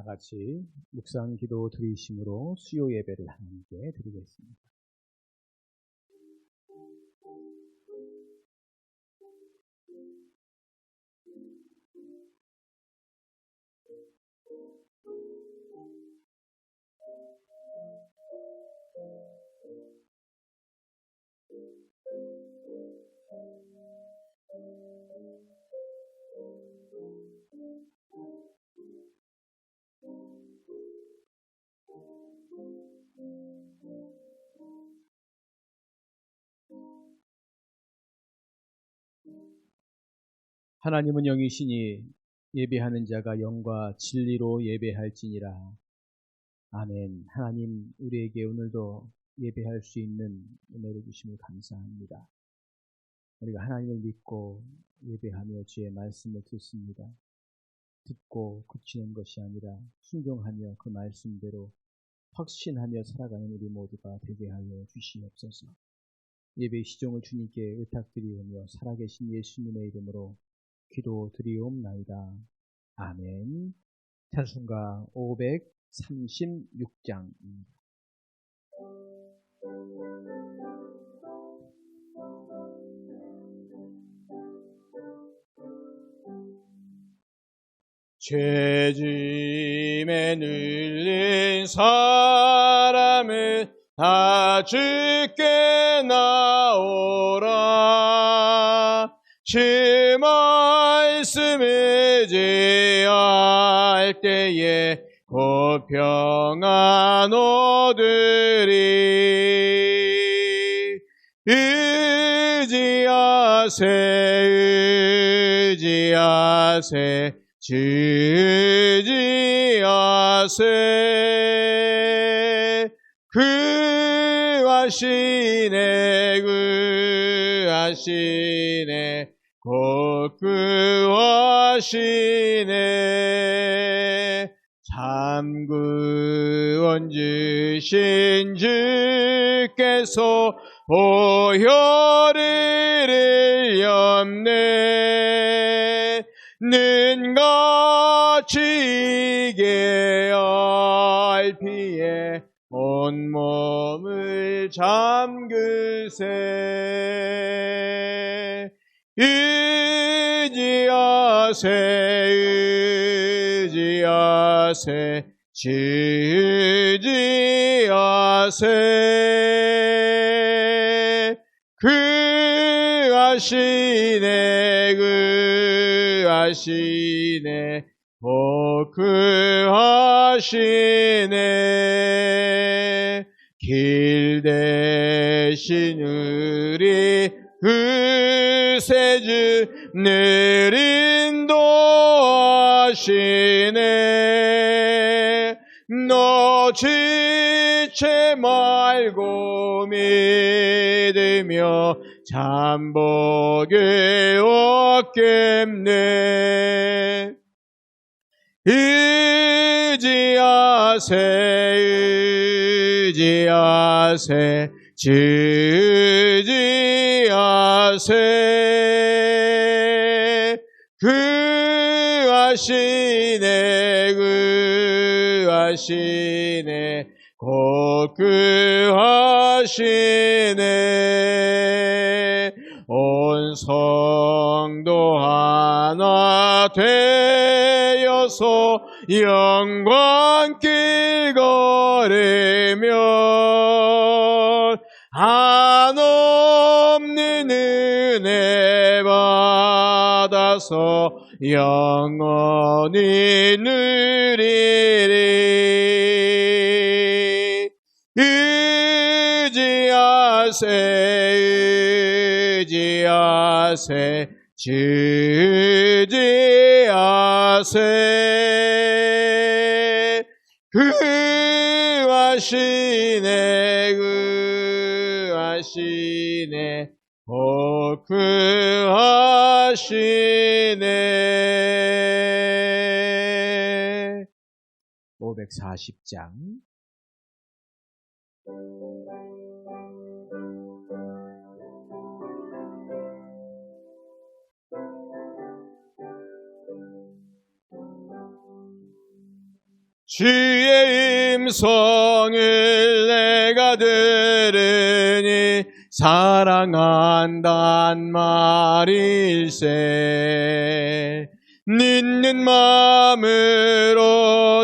같이 묵상 기도 드리심으로 수요 예배를 하나님께 드리겠습니다. 하나님은 영이시니 예배하는 자가 영과 진리로 예배할지니라. 아멘. 하나님, 우리에게 오늘도 예배할 수 있는 은혜를 주심을 감사합니다. 우리가 하나님을 믿고 예배하며 주의 말씀을 듣습니다. 듣고 그치는 것이 아니라 순종하며 그 말씀대로 확신하며 살아가는 우리 모두가 되게 하여 주시옵소서. 예배 시종을 주님께 의탁드리오며 살아계신 예수님의 이름으로 기도드리옵나이다. 아멘. 찬송가 536장입니다. 죄짐에 눌린 사람은 다 주께 나오라. 주 말씀 의지할 때에 곧 평안 얻으리. 의지하세 주 의지하세. 구하시네 곧 구하시네. 참 구원 주신 주께서 보혈을 흘렸네. 눈같이 이게 알 피에 온몸을 잠그세. 의지하세 주 의지하세. 구하시네 곧 구하시네. 길 대신 우리 구세주 늘 인도하시네. 너 지체 말고 믿으며 참 복을 얻겠네. 의지하세 주 의지하세. 구하시네 곧 구하시네. 온 성도 하나 되어서 영광길 걸으면 한없는 은혜 받아서 영원히 누리리. 의지하세 주 의지하세. 구하시네 곧 구하시네. 540장. 주의 음성을 내가 들으니 사랑한단 말일세. 믿는 마음으로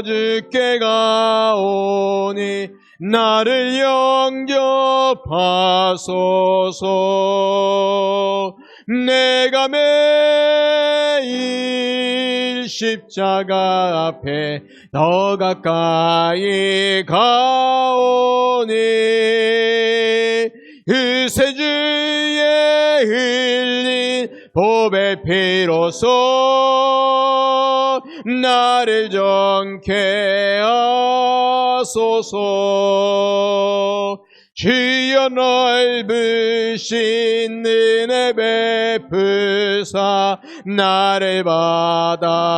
주께 가오니 나를 영접하소서. 내가 매일 십자가 앞에 더 가까이 가오니 의세주의 흘린 보배 피로써 나를 정케 하소서. 주여 넓으신 은혜 베푸사 나를 받아주시고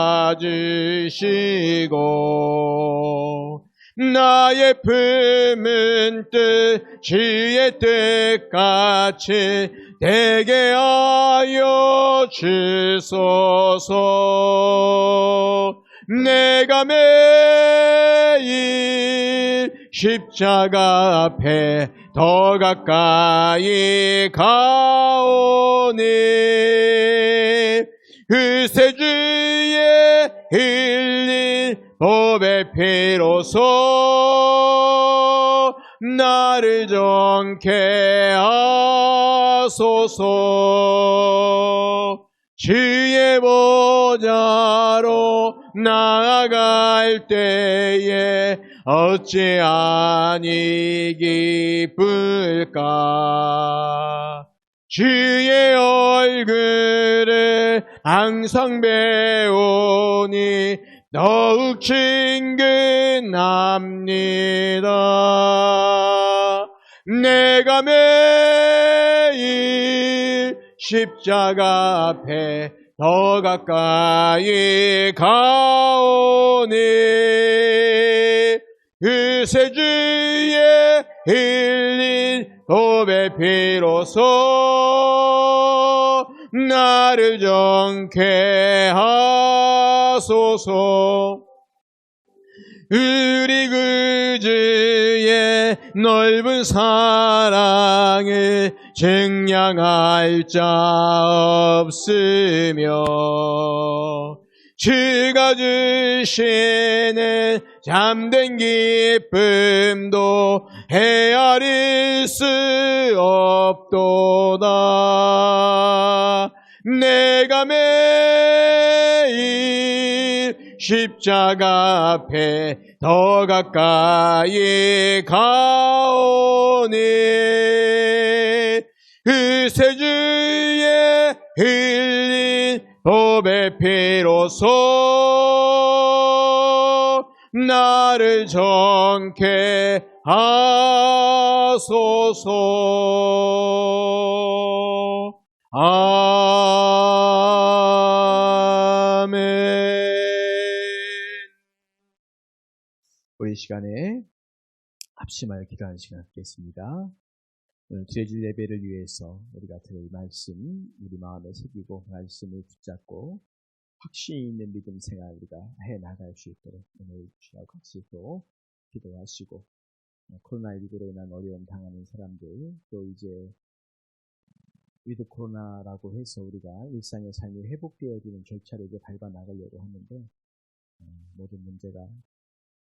나의 품은 뜻 주의 뜻같이 되게 하여 주소서. 내가 매일 십자가 앞에 더 가까이 가오니 의세주의 흘린 보배 피로써 나를 정케 하소서. 주의 보좌로 나아갈 때에 어찌 아니 기쁠까. 주의 얼굴을 항상 배우니 더욱 친근합니다. 내가 매일 십자가 앞에 더 가까이 가오니 의세주의 흘린 보배 피로써 나를 정케 하소서. 우리 구주의 넓은 사랑을 증량할 자 없으며 주가 주시는 잠든 기쁨도 헤아릴 수 없도다. 내가 매일 십자가 앞에 더 가까이 가오니 의세주의 흘린 보배 피로써 나를 정케 하소서. 아멘. 우리 시간에 합심하여 기도하는 시간 갖겠습니다. 오늘 주일 예배를 위해서 우리가 들을 말씀 우리 마음에 새기고 말씀을 붙잡고 확신 있는 믿음 생활 우리가 해나갈 수 있도록 오늘 주와 같이 또 기도하시고 코로나19로 인한 어려움 당하는 사람들 또 이제 위드 코로나라고 해서 우리가 일상의 삶이 회복되어지는 절차를 이제 밟아 나가려고 하는데 모든 문제가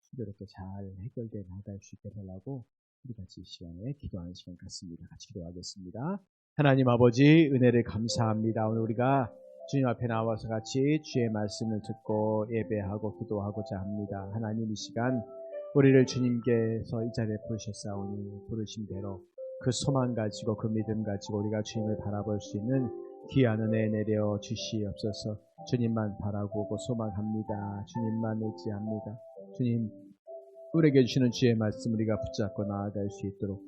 순조롭게 잘 해결돼 나갈 수 있게 달라고 우리 같이 이 시간에 기도하는 시간 같습니다. 같이 기도하겠습니다. 하나님 아버지 은혜를 감사합니다. 오늘 우리가 주님 앞에 나와서 같이 주의 말씀을 듣고 예배하고 기도하고자 합니다. 하나님 이 시간 우리를 주님께서 이 자리에 부르셨사오니 부르신 대로 그 소망 가지고 그 믿음 가지고 우리가 주님을 바라볼 수 있는 귀한 은혜 내려 주시옵소서. 주님만 바라보고 소망합니다. 주님만 의지합니다. 주님 우리에게 주시는 주의 말씀 우리가 붙잡고 나아갈 수 있도록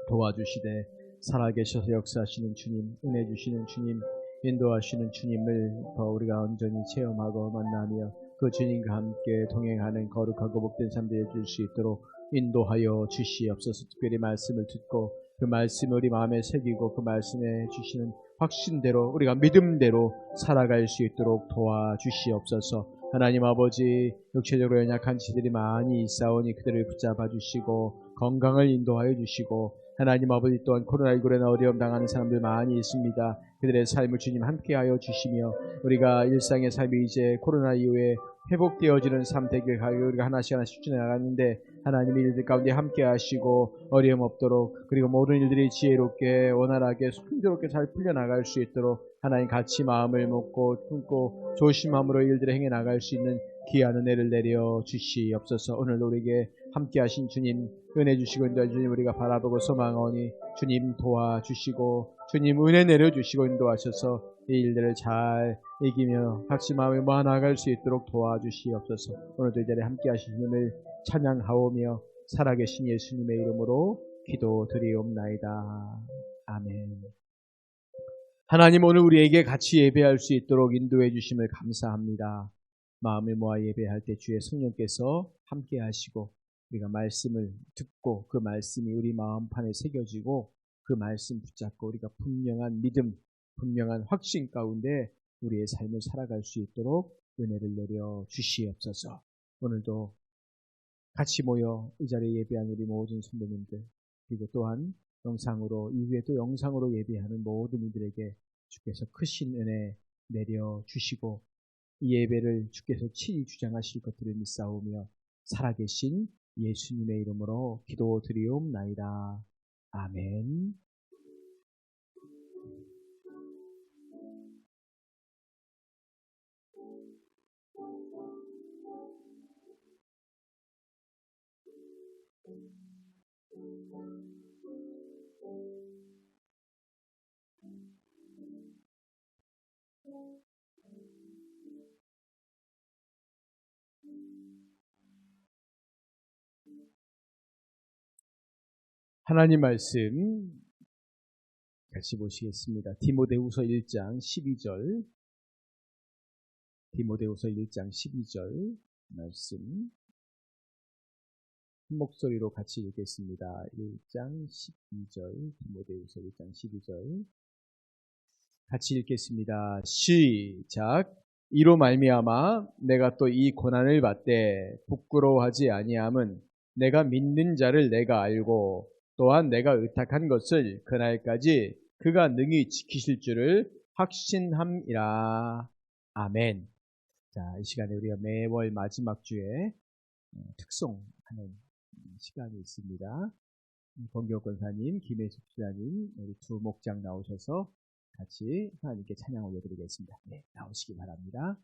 도와주시되 살아계셔서 역사하시는 주님, 은혜 주시는 주님, 인도하시는 주님을 더 우리가 온전히 체험하고 만나며 그 주님과 함께 동행하는 거룩하고 복된 삶 되어 줄 수 있도록 인도하여 주시옵소서. 특별히 말씀을 듣고 그 말씀을 우리 마음에 새기고 그 말씀에 주시는 확신대로 우리가 믿음대로 살아갈 수 있도록 도와주시옵소서. 하나님 아버지, 육체적으로 연약한 지들이 많이 있사오니 그들을 붙잡아 주시고 건강을 인도하여 주시고, 하나님 아버지 또한 코로나19로 인해 어려움 당하는 사람들 많이 있습니다. 그들의 삶을 주님 함께하여 주시며, 우리가 일상의 삶이 이제 코로나 이후에 회복되어지는 삶 되길 우리가 하나씩 추진해나가는데, 하나님의 일들 가운데 함께하시고 어려움 없도록, 그리고 모든 일들이 지혜롭게 원활하게 순조롭게 잘 풀려나갈 수 있도록 하나님 같이 마음을 먹고 품고 조심함으로 일들을 행해나갈 수 있는 귀한 은혜를 내려 주시옵소서. 오늘도 우리에게 함께하신 주님 은혜 주시고 인도해 주님 우리가 바라보고 소망하오니, 주님 도와주시고 주님 은혜 내려주시고 인도하셔서 이 일들을 잘 이기며 같이 마음을 모아나갈 수 있도록 도와주시옵소서. 오늘도 이 자리에 함께하신 주님을 찬양하오며 살아계신 예수님의 이름으로 기도드리옵나이다. 아멘. 하나님, 오늘 우리에게 같이 예배할 수 있도록 인도해 주심을 감사합니다. 마음을 모아 예배할 때 주의 성령께서 함께 하시고, 우리가 말씀을 듣고 그 말씀이 우리 마음판에 새겨지고 그 말씀 붙잡고 우리가 분명한 믿음, 분명한 확신 가운데 우리의 삶을 살아갈 수 있도록 은혜를 내려 주시옵소서. 오늘도 같이 모여 이 자리에 예배한 우리 모든 선배님들, 그리고 또한 영상으로, 이후에도 영상으로 예배하는 모든 이들에게 주께서 크신 은혜 내려 주시고, 이 예배를 주께서 친히 주장하실 것들을 믿사오며 살아계신 예수님의 이름으로 기도드리옵나이다. 아멘. 하나님 말씀 같이 보시겠습니다. 디모데후서 1장 12절, 디모데후서 1장 12절 말씀 한 목소리로 같이 읽겠습니다. 1장 12절, 디모데후서 1장 12절 같이 읽겠습니다. 시작. 이로 말미암아 내가 또 이 고난을 받되 부끄러워하지 아니함은 내가 믿는 자를 내가 알고 또한 내가 의탁한 것을 그날까지 그가 능히 지키실 줄을 확신함이라. 아멘. 자, 이 시간에 우리가 매월 마지막 주에 특송하는 시간이 있습니다. 권기호 권사님, 김혜숙 수사님, 우리 두 목장 나오셔서 같이 하나님께 찬양 올려드리겠습니다. 네, 나오시기 바랍니다.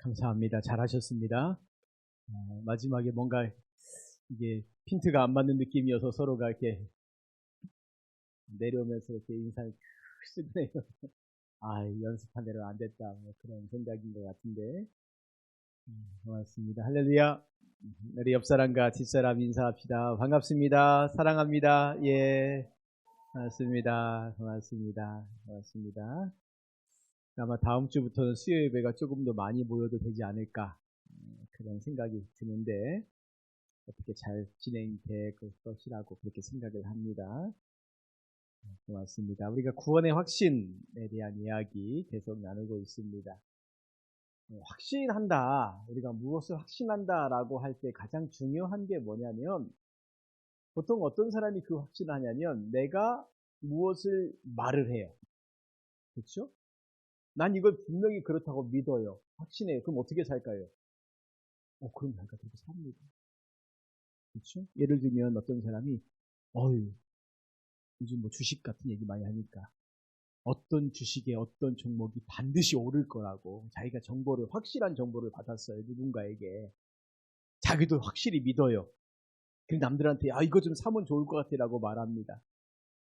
감사합니다. 잘하셨습니다. 마지막에 뭔가 이게 핀트가 안 맞는 느낌이어서 서로가 이렇게 내려오면서 이렇게 인상을 쓰네요. 연습한 대로 안 됐다. 뭐 그런 생각인 것 같은데. 고맙습니다. 할렐루야. 우리 옆사람과 뒷사람 인사합시다. 반갑습니다. 사랑합니다. 예. 고맙습니다. 고맙습니다. 고맙습니다. 아마 다음 주부터는 수요 예배가 조금 더 많이 모여도 되지 않을까. 그런 생각이 드는데, 어떻게 잘 진행될 것이라고 그렇게 생각을 합니다. 고맙습니다. 우리가 구원의 확신에 대한 이야기 계속 나누고 있습니다. 확신한다. 우리가 무엇을 확신한다라고 할 때 가장 중요한 게 뭐냐면, 보통 어떤 사람이 그 확신하냐면 내가 무엇을 말을 해요. 그렇죠? 난 이걸 분명히 그렇다고 믿어요. 확신해요. 그럼 어떻게 살까요? 그럼 내가 그렇게 삽니다. 그렇죠? 예를 들면 어떤 사람이 요즘 뭐 주식 같은 얘기 많이 하니까 어떤 주식에 어떤 종목이 반드시 오를 거라고 자기가 확실한 정보를 받았어요. 누군가에게. 자기도 확실히 믿어요. 그럼 남들한테 이거 좀 사면 좋을 것 같아 라고 말합니다.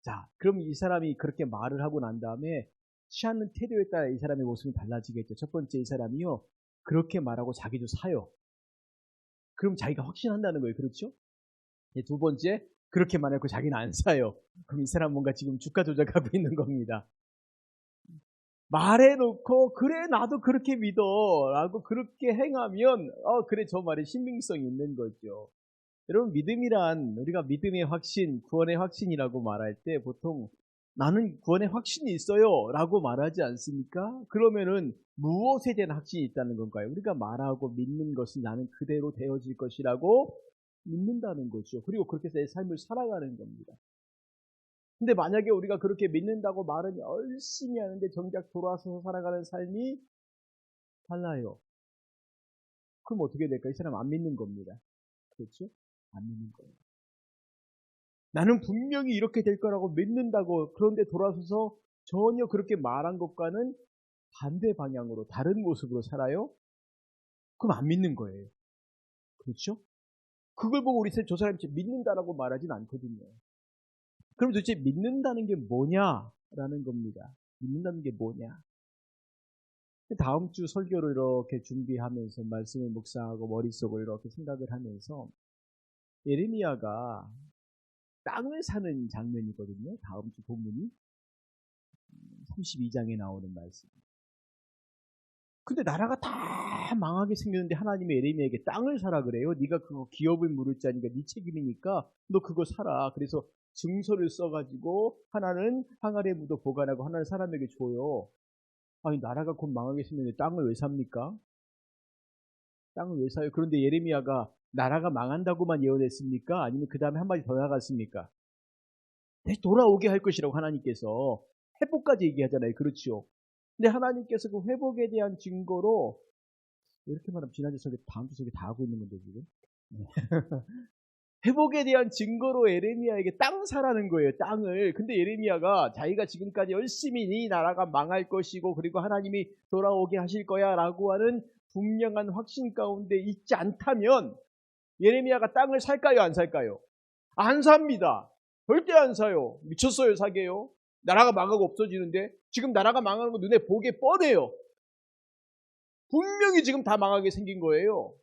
자, 그럼 이 사람이 그렇게 말을 하고 난 다음에 취하는 태도에 따라 이 사람의 모습이 달라지겠죠. 첫 번째, 이 사람이요, 그렇게 말하고 자기도 사요. 그럼 자기가 확신한다는 거예요. 그렇죠? 두 번째, 그렇게 말하고 자기는 안 사요. 그럼 이 사람 뭔가 지금 주가 조작하고 있는 겁니다. 말해놓고 그래 나도 그렇게 믿어 라고 그렇게 행하면 그래 저 말에 신빙성이 있는 거죠. 여러분, 믿음이란 우리가 믿음의 확신, 구원의 확신이라고 말할 때 보통 나는 구원의 확신이 있어요 라고 말하지 않습니까? 그러면은 무엇에 대한 확신이 있다는 건가요? 우리가 말하고 믿는 것은 나는 그대로 되어질 것이라고 믿는다는 거죠. 그리고 그렇게 내 삶을 살아가는 겁니다. 근데 만약에 우리가 그렇게 믿는다고 말은 열심히 하는데 정작 돌아서서 살아가는 삶이 달라요. 그럼 어떻게 될까요? 이 사람 안 믿는 겁니다. 그렇죠? 안 믿는 거예요. 나는 분명히 이렇게 될 거라고 믿는다고, 그런데 돌아서서 전혀 그렇게 말한 것과는 반대 방향으로 다른 모습으로 살아요? 그럼 안 믿는 거예요. 그렇죠? 그걸 보고 우리 저 사람이 믿는다라고 말하진 않거든요. 그럼 도대체 믿는다는 게 뭐냐라는 겁니다. 믿는다는 게 뭐냐? 다음 주 설교를 이렇게 준비하면서 말씀을 묵상하고 머릿속을 이렇게 생각을 하면서 예레미야가 땅을 사는 장면이거든요. 다음 주 본문이 32장에 나오는 말씀. 근데 나라가 다 망하게 생겼는데 하나님이 예레미야에게 땅을 사라 그래요. 네가 그거 기업을 물을 자니까 네 책임이니까 너 그거 사라. 그래서 증서를 써가지고 하나는 항아리에 묻어 보관하고 하나는 사람에게 줘요. 아니, 나라가 곧 망하게 생겼는데 땅을 왜 삽니까? 땅을 왜 사요? 그런데 예레미야가 나라가 망한다고만 예언했습니까? 아니면 그 다음에 한마디 더 나갔습니까? 다시 돌아오게 할 것이라고 하나님께서 회복까지 얘기하잖아요. 그렇죠? 근데 하나님께서 그 회복에 대한 증거로, 이렇게 말하면 지난주 설교, 다음 주 설교 다 하고 있는 건데 지금. 회복에 대한 증거로 예레미야에게 땅 사라는 거예요. 땅을. 근데 예레미야가 자기가 지금까지 열심히 이 나라가 망할 것이고 그리고 하나님이 돌아오게 하실 거야 라고 하는 분명한 확신 가운데 있지 않다면 예레미야가 땅을 살까요? 안 살까요? 안 삽니다. 절대 안 사요. 미쳤어요. 사게요. 나라가 망하고 없어지는데 지금 나라가 망하는 거 눈에 보게 뻔해요. 분명히 지금 다 망하게 생긴 거예요.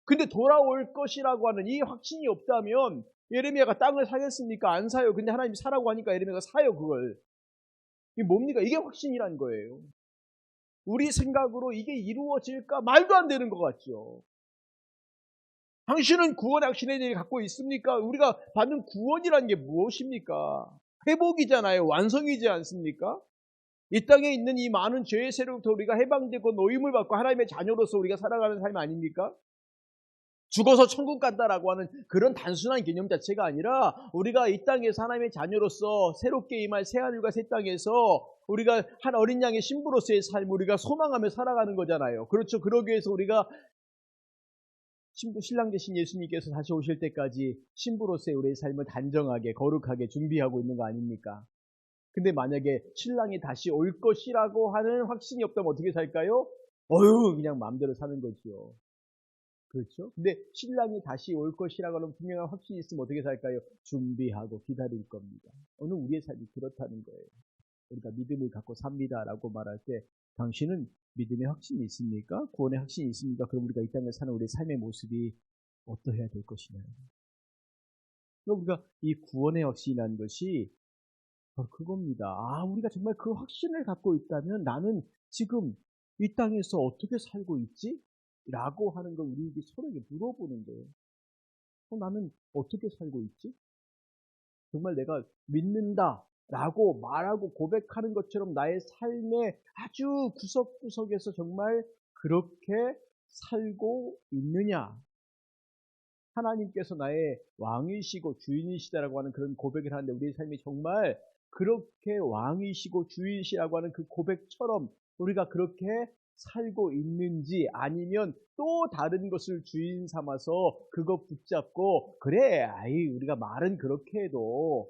근데 돌아올 것이라고 하는 이 확신이 없다면 예레미야가 땅을 사겠습니까? 안 사요. 근데 하나님이 사라고 하니까 예레미야가 사요. 그걸. 이게 뭡니까? 이게 확신이란 거예요. 우리 생각으로 이게 이루어질까? 말도 안 되는 것 같죠. 당신은 구원의 확신에 대해 갖고 있습니까? 우리가 받는 구원이라는 게 무엇입니까? 회복이잖아요. 완성이지 않습니까? 이 땅에 있는 이 많은 죄의 세력부터 우리가 해방되고 노임을 받고 하나님의 자녀로서 우리가 살아가는 삶 아닙니까? 죽어서 천국 간다라고 하는 그런 단순한 개념 자체가 아니라 우리가 이 땅에서 하나님의 자녀로서 새롭게 임할 새하늘과 새 땅에서 우리가 한 어린 양의 신부로서의 삶을 우리가 소망하며 살아가는 거잖아요. 그렇죠. 그러기 위해서 우리가 신랑 되신 예수님께서 다시 오실 때까지 신부로서의 우리의 삶을 단정하게 거룩하게 준비하고 있는 거 아닙니까? 근데 만약에 신랑이 다시 올 것이라고 하는 확신이 없다면 어떻게 살까요? 그냥 마음대로 사는 거죠. 그렇죠? 근데 신랑이 다시 올 것이라고 하는 분명한 확신이 있으면 어떻게 살까요? 준비하고 기다릴 겁니다. 오늘 우리의 삶이 그렇다는 거예요. 우리가 믿음을 갖고 삽니다라고 말할 때 당신은 믿음의 확신이 있습니까? 구원의 확신이 있습니까? 그럼 우리가 이 땅에 사는 우리의 삶의 모습이 어떠해야 될 것이냐요. 우리가 이 구원의 확신이라는 것이 바로 그겁니다. 우리가 정말 그 확신을 갖고 있다면 나는 지금 이 땅에서 어떻게 살고 있지? 라고 하는 걸 우리에게 서로에게 물어보는 거예요. 나는 어떻게 살고 있지? 정말 내가 믿는다 라고 말하고 고백하는 것처럼 나의 삶의 아주 구석구석에서 정말 그렇게 살고 있느냐? 하나님께서 나의 왕이시고 주인이시다라고 하는 그런 고백을 하는데 우리의 삶이 정말 그렇게 왕이시고 주인이시라고 하는 그 고백처럼 우리가 그렇게 살고 있는지 아니면 또 다른 것을 주인 삼아서 그거 붙잡고 그래 우리가 말은 그렇게 해도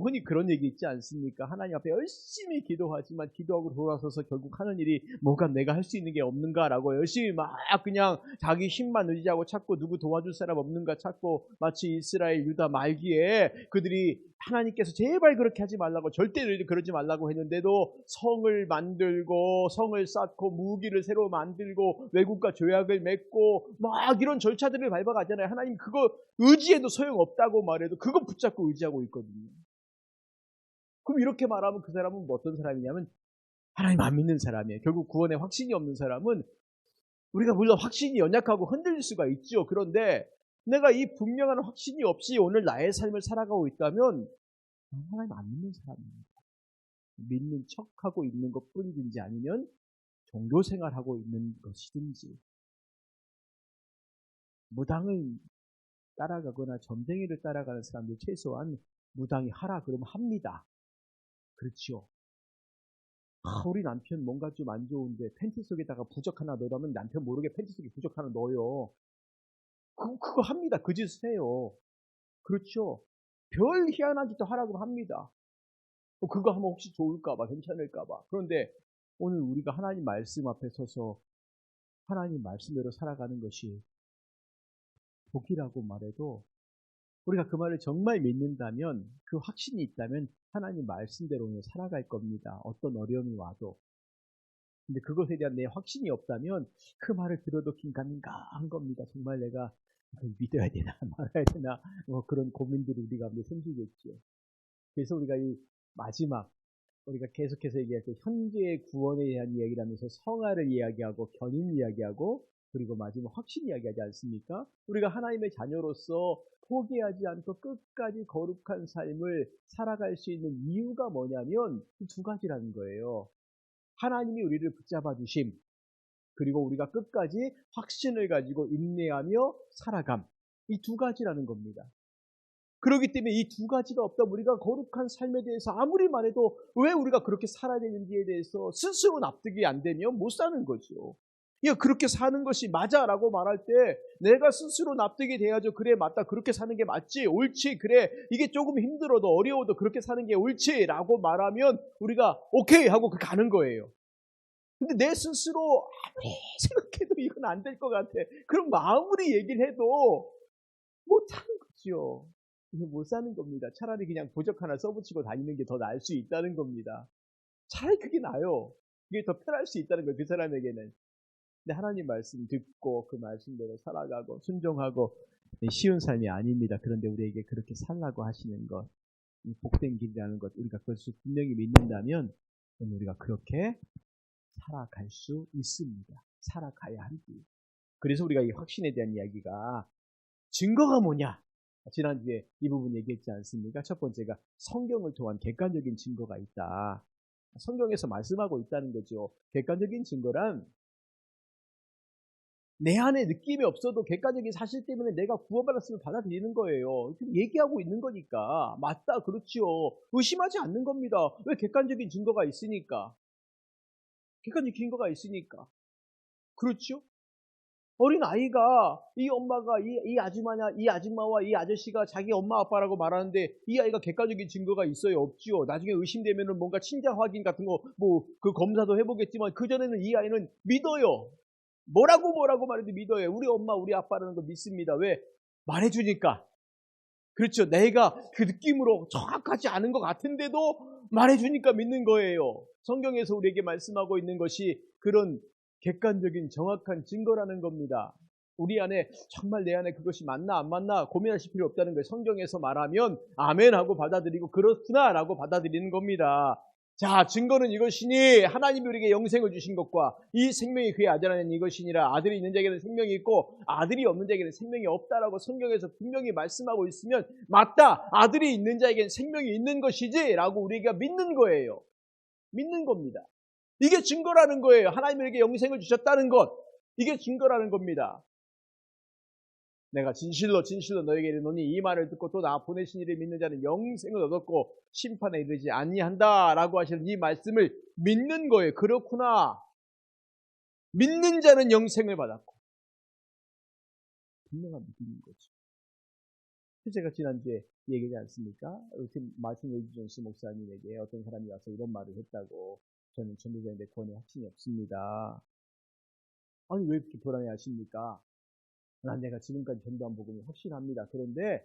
흔히 그런 얘기 있지 않습니까? 하나님 앞에 열심히 기도하지만 기도하고 돌아서서 결국 하는 일이 뭐가 내가 할 수 있는 게 없는가라고 열심히 막 그냥 자기 힘만 의지하고 찾고 누구 도와줄 사람 없는가 찾고 마치 이스라엘 유다 말기에 그들이 하나님께서 제발 그렇게 하지 말라고 절대 그러지 말라고 했는데도 성을 만들고 성을 쌓고 무기를 새로 만들고 외국과 조약을 맺고 막 이런 절차들을 밟아가잖아요. 하나님 그거 의지해도 소용없다고 말해도 그거 붙잡고 의지하고 있거든요. 그럼 이렇게 말하면 그 사람은 어떤 사람이냐면 하나님 안 믿는 사람이에요. 결국 구원에 확신이 없는 사람은 우리가 물론 확신이 연약하고 흔들릴 수가 있죠. 그런데 내가 이 분명한 확신이 없이 오늘 나의 삶을 살아가고 있다면 하나님 안 믿는 사람입니다. 믿는 척하고 있는 것뿐이든지 아니면 종교 생활하고 있는 것이든지 무당을 따라가거나 점쟁이를 따라가는 사람들 최소한 무당이 하라 그러면 합니다. 그렇죠. 우리 남편 뭔가 좀 안 좋은데 팬티 속에다가 부적 하나 넣으라면 남편 모르게 팬티 속에 부적 하나 넣어요. 그거 합니다. 그 짓을 해요. 그렇죠. 별 희한한 짓도 하라고 합니다. 그거 하면 혹시 좋을까봐 괜찮을까봐. 그런데 오늘 우리가 하나님 말씀 앞에 서서 하나님 말씀대로 살아가는 것이 복이라고 말해도 우리가 그 말을 정말 믿는다면 그 확신이 있다면 하나님 말씀대로 살아갈 겁니다. 어떤 어려움이 와도. 근데 그것에 대한 내 확신이 없다면 그 말을 들어도 긴가민가한 겁니다. 정말 내가 믿어야 되나 말아야 되나 그런 고민들이 우리 가운데 생기겠죠. 그래서 우리가 이 마지막 우리가 계속해서 얘기할 때 현재의 구원에 대한 이야기를 하면서 성화를 이야기하고 견인 이야기하고 그리고 마지막 확신 이야기하지 않습니까? 우리가 하나님의 자녀로서 포기하지 않고 끝까지 거룩한 삶을 살아갈 수 있는 이유가 뭐냐면 이 두 가지라는 거예요. 하나님이 우리를 붙잡아 주심, 그리고 우리가 끝까지 확신을 가지고 인내하며 살아감. 이 두 가지라는 겁니다. 그렇기 때문에 이 두 가지가 없다면 우리가 거룩한 삶에 대해서 아무리 말해도 왜 우리가 그렇게 살아야 되는지에 대해서 스스로 납득이 안 되면 못 사는 거죠. 그렇게 사는 것이 맞아라고 말할 때 내가 스스로 납득이 돼야죠. 그래 맞다 그렇게 사는 게 맞지 옳지 그래 이게 조금 힘들어도 어려워도 그렇게 사는 게 옳지라고 말하면 우리가 오케이 하고 가는 거예요. 근데 내 스스로 아무리 생각해도 이건 안 될 것 같아. 그럼 아무리 얘기를 해도 못하는 거죠. 못 사는 겁니다. 차라리 그냥 부적 하나 써붙이고 다니는 게 더 나을 수 있다는 겁니다. 차라리 그게 나아요. 그게 더 편할 수 있다는 거예요. 그 사람에게는. 근데 하나님 말씀 듣고 그 말씀대로 살아가고 순종하고 쉬운 삶이 아닙니다. 그런데 우리에게 그렇게 살라고 하시는 것, 복된 길이라는 것, 우리가 그것을 분명히 믿는다면 오늘 우리가 그렇게 살아갈 수 있습니다. 살아가야 할 길. 그래서 우리가 이 확신에 대한 이야기가 증거가 뭐냐? 지난주에 이 부분 얘기했지 않습니까? 첫 번째가 성경을 통한 객관적인 증거가 있다. 성경에서 말씀하고 있다는 거죠. 객관적인 증거란 내 안에 느낌이 없어도 객관적인 사실 때문에 내가 구원받았으면 받아들이는 거예요. 얘기하고 있는 거니까. 맞다, 그렇지요. 의심하지 않는 겁니다. 왜? 객관적인 증거가 있으니까. 객관적인 증거가 있으니까. 그렇죠? 어린 아이가 이 엄마가 이 아줌마냐, 이 아줌마와 이 아저씨가 자기 엄마 아빠라고 말하는데 이 아이가 객관적인 증거가 있어요? 없지요? 나중에 의심되면은 뭔가 친자 확인 같은 거 뭐 그 검사도 해보겠지만 그전에는 이 아이는 믿어요. 뭐라고 말해도 믿어요. 우리 엄마, 우리 아빠라는 거 믿습니다. 왜? 말해주니까. 그렇죠. 내가 그 느낌으로 정확하지 않은 것 같은데도 말해주니까 믿는 거예요. 성경에서 우리에게 말씀하고 있는 것이 그런 객관적인 정확한 증거라는 겁니다. 우리 안에 정말 내 안에 그것이 맞나 안 맞나 고민하실 필요 없다는 거예요. 성경에서 말하면 아멘 하고 받아들이고 그렇구나 라고 받아들이는 겁니다. 자, 증거는 이것이니 하나님이 우리에게 영생을 주신 것과 이 생명이 그의 아들 안에 있는 이것이니라. 아들이 있는 자에게는 생명이 있고 아들이 없는 자에게는 생명이 없다라고 성경에서 분명히 말씀하고 있으면 맞다. 아들이 있는 자에게는 생명이 있는 것이지 라고 우리가 믿는 거예요. 믿는 겁니다. 이게 증거라는 거예요. 하나님이 우리에게 영생을 주셨다는 것. 이게 증거라는 겁니다. 내가 진실로 너에게 이르노니 이 말을 듣고 또 나 보내신 이를 믿는 자는 영생을 얻었고 심판에 이르지 아니한다라고 하시는 이 말씀을 믿는 거예요. 그렇구나. 믿는 자는 영생을 받았고 분명한 믿음인 거죠. 제가 지난주에 얘기하지 않습니까? 이렇게 말씀해 주신 목사님에게 어떤 사람이 와서 이런 말을 했다고. 저는 전도자인데 구원의 확신이 없습니다. 아니 왜 이렇게 불안해하십니까? 난 내가 지금까지 전도한 복음이 확실합니다. 그런데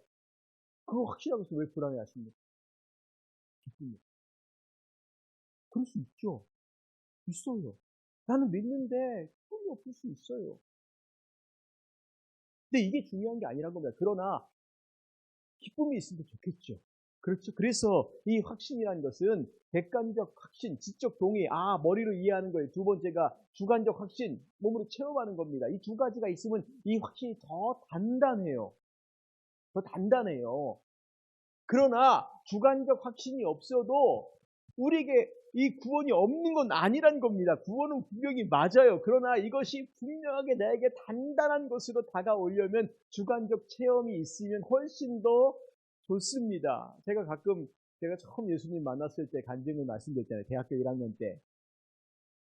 그거 확실하고 왜 불안해하십니까? 기쁩니다. 그럴 수 있죠. 있어요. 나는 믿는데 꿈이 없을 수 있어요. 근데 이게 중요한 게 아니란 겁니다. 그러나 기쁨이 있으면 좋겠죠. 그렇죠. 그래서 이 확신이라는 것은 객관적 확신, 지적 동의, 머리로 이해하는 거예요. 두 번째가 주관적 확신, 몸으로 체험하는 겁니다. 이 두 가지가 있으면 이 확신이 더 단단해요. 더 단단해요. 그러나 주관적 확신이 없어도 우리에게 이 구원이 없는 건 아니란 겁니다. 구원은 분명히 맞아요. 그러나 이것이 분명하게 나에게 단단한 것으로 다가오려면 주관적 체험이 있으면 훨씬 더 좋습니다. 제가 처음 예수님 만났을 때 간증을 말씀드렸잖아요. 대학교 1학년 때.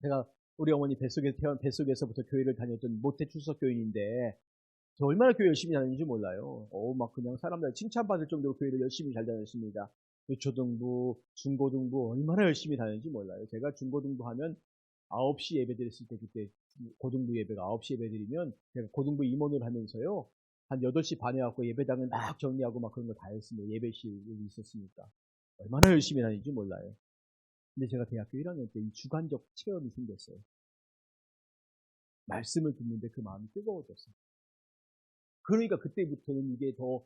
제가 우리 어머니 뱃속에서부터 교회를 다녔던 모태 출석 교인인데 저 얼마나 교회 열심히 다녔는지 몰라요. 막 그냥 사람들 칭찬받을 정도로 교회를 열심히 잘 다녔습니다. 초등부, 중고등부 얼마나 열심히 다녔는지 몰라요. 제가 중고등부 하면 9시 예배 드렸을 때 그때 고등부 예배가 9시 예배 드리면 제가 고등부 임원을 하면서요. 한 8시 반에 와서 예배당을 막 정리하고 막 그런 거 다 했습니다. 예배실이 있었으니까. 얼마나 열심히 다녔는지 몰라요. 근데 제가 대학교 1학년 때 이 주관적 체험이 생겼어요. 말씀을 듣는데 그 마음이 뜨거워졌어요. 그러니까 그때부터는 이게 더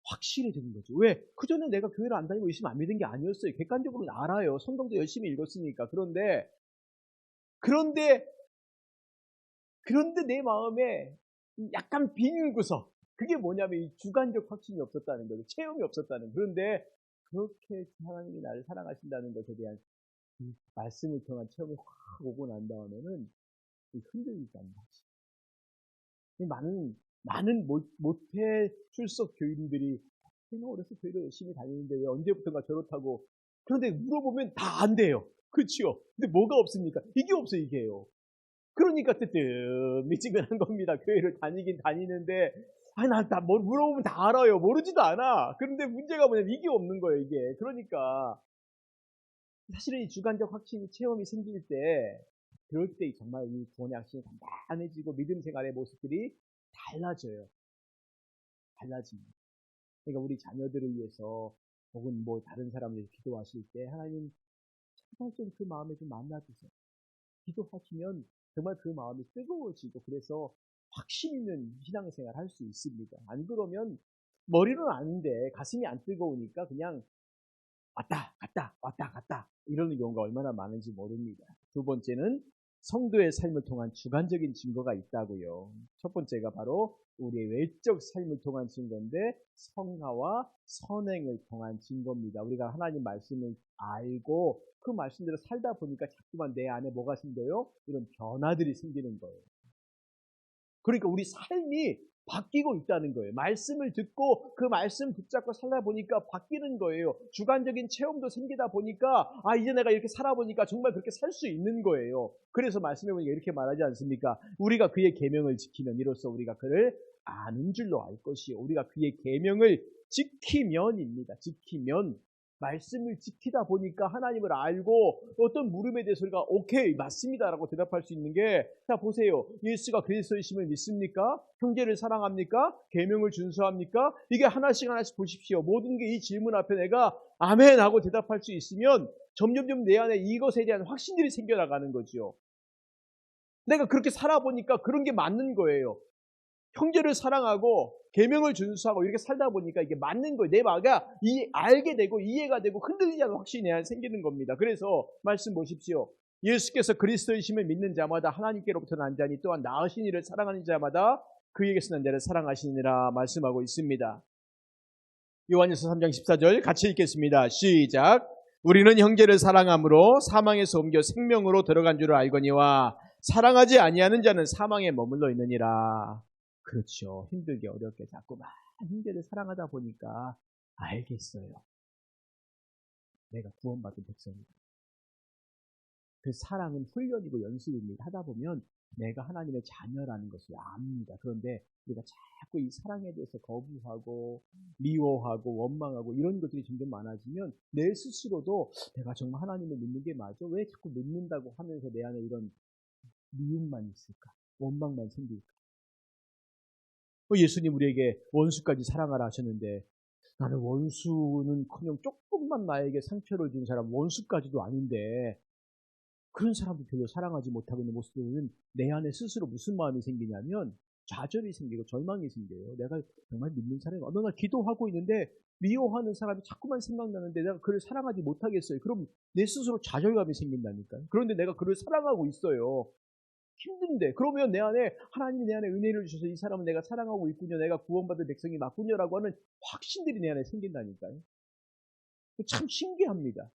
확실해지는 거죠. 왜? 그전에 내가 교회를 안 다니고 있으면 안 믿은 게 아니었어요. 객관적으로는 알아요. 성경도 열심히 읽었으니까. 그런데 내 마음에 약간 빈 구석. 그게 뭐냐면 이 주관적 확신이 없었다는 거죠. 체험이 없었다는. 그런데 그렇게 하나님이 나를 사랑하신다는 것에 대한 이 말씀을 통한 체험이 확 오고 난 다음에는 흔들리지 않는 거지. 많은 모태 출석 교인들이 내가 어렸을 때 교회를 열심히 다니는데 왜 언제부턴가 저렇다고. 그런데 물어보면 다 안 돼요. 그렇죠? 근데 뭐가 없습니까? 이게 없어요, 이게요. 그러니까 뜨뜻미지근한 겁니다. 교회를 다니긴 다니는데 나 물어보면 다 알아요. 모르지도 않아. 그런데 문제가 뭐냐면 이게 없는 거예요, 이게. 그러니까 사실은 이 주관적 확신이 체험이 생길 때 그럴 때 정말 이 구원의 확신이 단단해지고 믿음 생활의 모습들이 달라져요. 달라집니다. 그러니까 우리 자녀들을 위해서 혹은 뭐 다른 사람을 위해서 기도하실 때 하나님 정말 좀 그 마음에 좀 만나주세요. 기도하시면 정말 그 마음이 뜨거워지고 그래서 확신 있는 신앙생활 할 수 있습니다. 안 그러면 머리로는 아는데 가슴이 안 뜨거우니까 그냥 왔다 갔다 이러는 경우가 얼마나 많은지 모릅니다. 두 번째는 성도의 삶을 통한 주관적인 증거가 있다고요. 첫 번째가 바로 우리의 외적 삶을 통한 증거인데 성화와 선행을 통한 증거입니다. 우리가 하나님 말씀을 알고 그 말씀대로 살다 보니까 자꾸만 내 안에 뭐가 생겨요? 이런 변화들이 생기는 거예요. 그러니까 우리 삶이 바뀌고 있다는 거예요. 말씀을 듣고 그 말씀 붙잡고 살다 보니까 바뀌는 거예요. 주관적인 체험도 생기다 보니까 이제 내가 이렇게 살아보니까 정말 그렇게 살 수 있는 거예요. 그래서 말씀해 보니까 이렇게 말하지 않습니까? 우리가 그의 계명을 지키면 이로써 우리가 그를 아는 줄로 알 것이요. 우리가 그의 계명을 지키면입니다. 지키면. 말씀을 지키다 보니까 하나님을 알고 어떤 물음에 대해서 우리가 오케이 맞습니다라고 대답할 수 있는 게, 자 보세요. 예수가 그리스도이심을 믿습니까? 형제를 사랑합니까? 계명을 준수합니까? 이게 하나씩 하나씩 보십시오. 모든 게 이 질문 앞에 내가 아멘 하고 대답할 수 있으면 점점점 내 안에 이것에 대한 확신들이 생겨나가는 거죠. 내가 그렇게 살아보니까 그런 게 맞는 거예요. 형제를 사랑하고 계명을 준수하고 이렇게 살다 보니까 이게 맞는 거예요. 내 마가 알게 되고 이해가 되고 흔들리지 않는 확신이 내 안에 생기는 겁니다. 그래서 말씀 보십시오. 예수께서 그리스도이심을 믿는 자마다 하나님께로부터 난 자니 또한 나으신 이를 사랑하는 자마다 그에게서 난 자를 사랑하시니라 말씀하고 있습니다. 요한일서 3장 14절 같이 읽겠습니다. 시작. 우리는 형제를 사랑함으로 사망에서 옮겨 생명으로 들어간 줄을 알거니와 사랑하지 아니하는 자는 사망에 머물러 있느니라. 그렇죠. 힘들게 어렵게 자꾸만 형제를 사랑하다 보니까 알겠어요. 내가 구원받은 백성이다. 그 사랑은 훈련이고 연습입니다. 하다 보면 내가 하나님의 자녀라는 것을 압니다. 그런데 우리가 자꾸 이 사랑에 대해서 거부하고 미워하고 원망하고 이런 것들이 점점 많아지면 내 스스로도 내가 정말 하나님을 믿는 게 맞아? 왜 자꾸 믿는다고 하면서 내 안에 이런 미움만 있을까? 원망만 생길까? 예수님 우리에게 원수까지 사랑하라 하셨는데 나는 원수는커녕 조금만 나에게 상처를 준 사람 원수까지도 아닌데 그런 사람도 별로 사랑하지 못하고 있는 모습들은 내 안에 스스로 무슨 마음이 생기냐면 좌절이 생기고 절망이 생겨요. 내가 정말 믿는 사람이 어느 날 기도하고 있는데 미워하는 사람이 자꾸만 생각나는데 내가 그를 사랑하지 못하겠어요. 그럼 내 스스로 좌절감이 생긴다니까요. 그런데 내가 그를 사랑하고 있어요. 힘든데 그러면 내 안에 하나님이 내 안에 은혜를 주셔서 이 사람은 내가 사랑하고 있군요. 내가 구원받은 백성이 맞군요라고 하는 확신들이 내 안에 생긴다니까요. 참 신기합니다.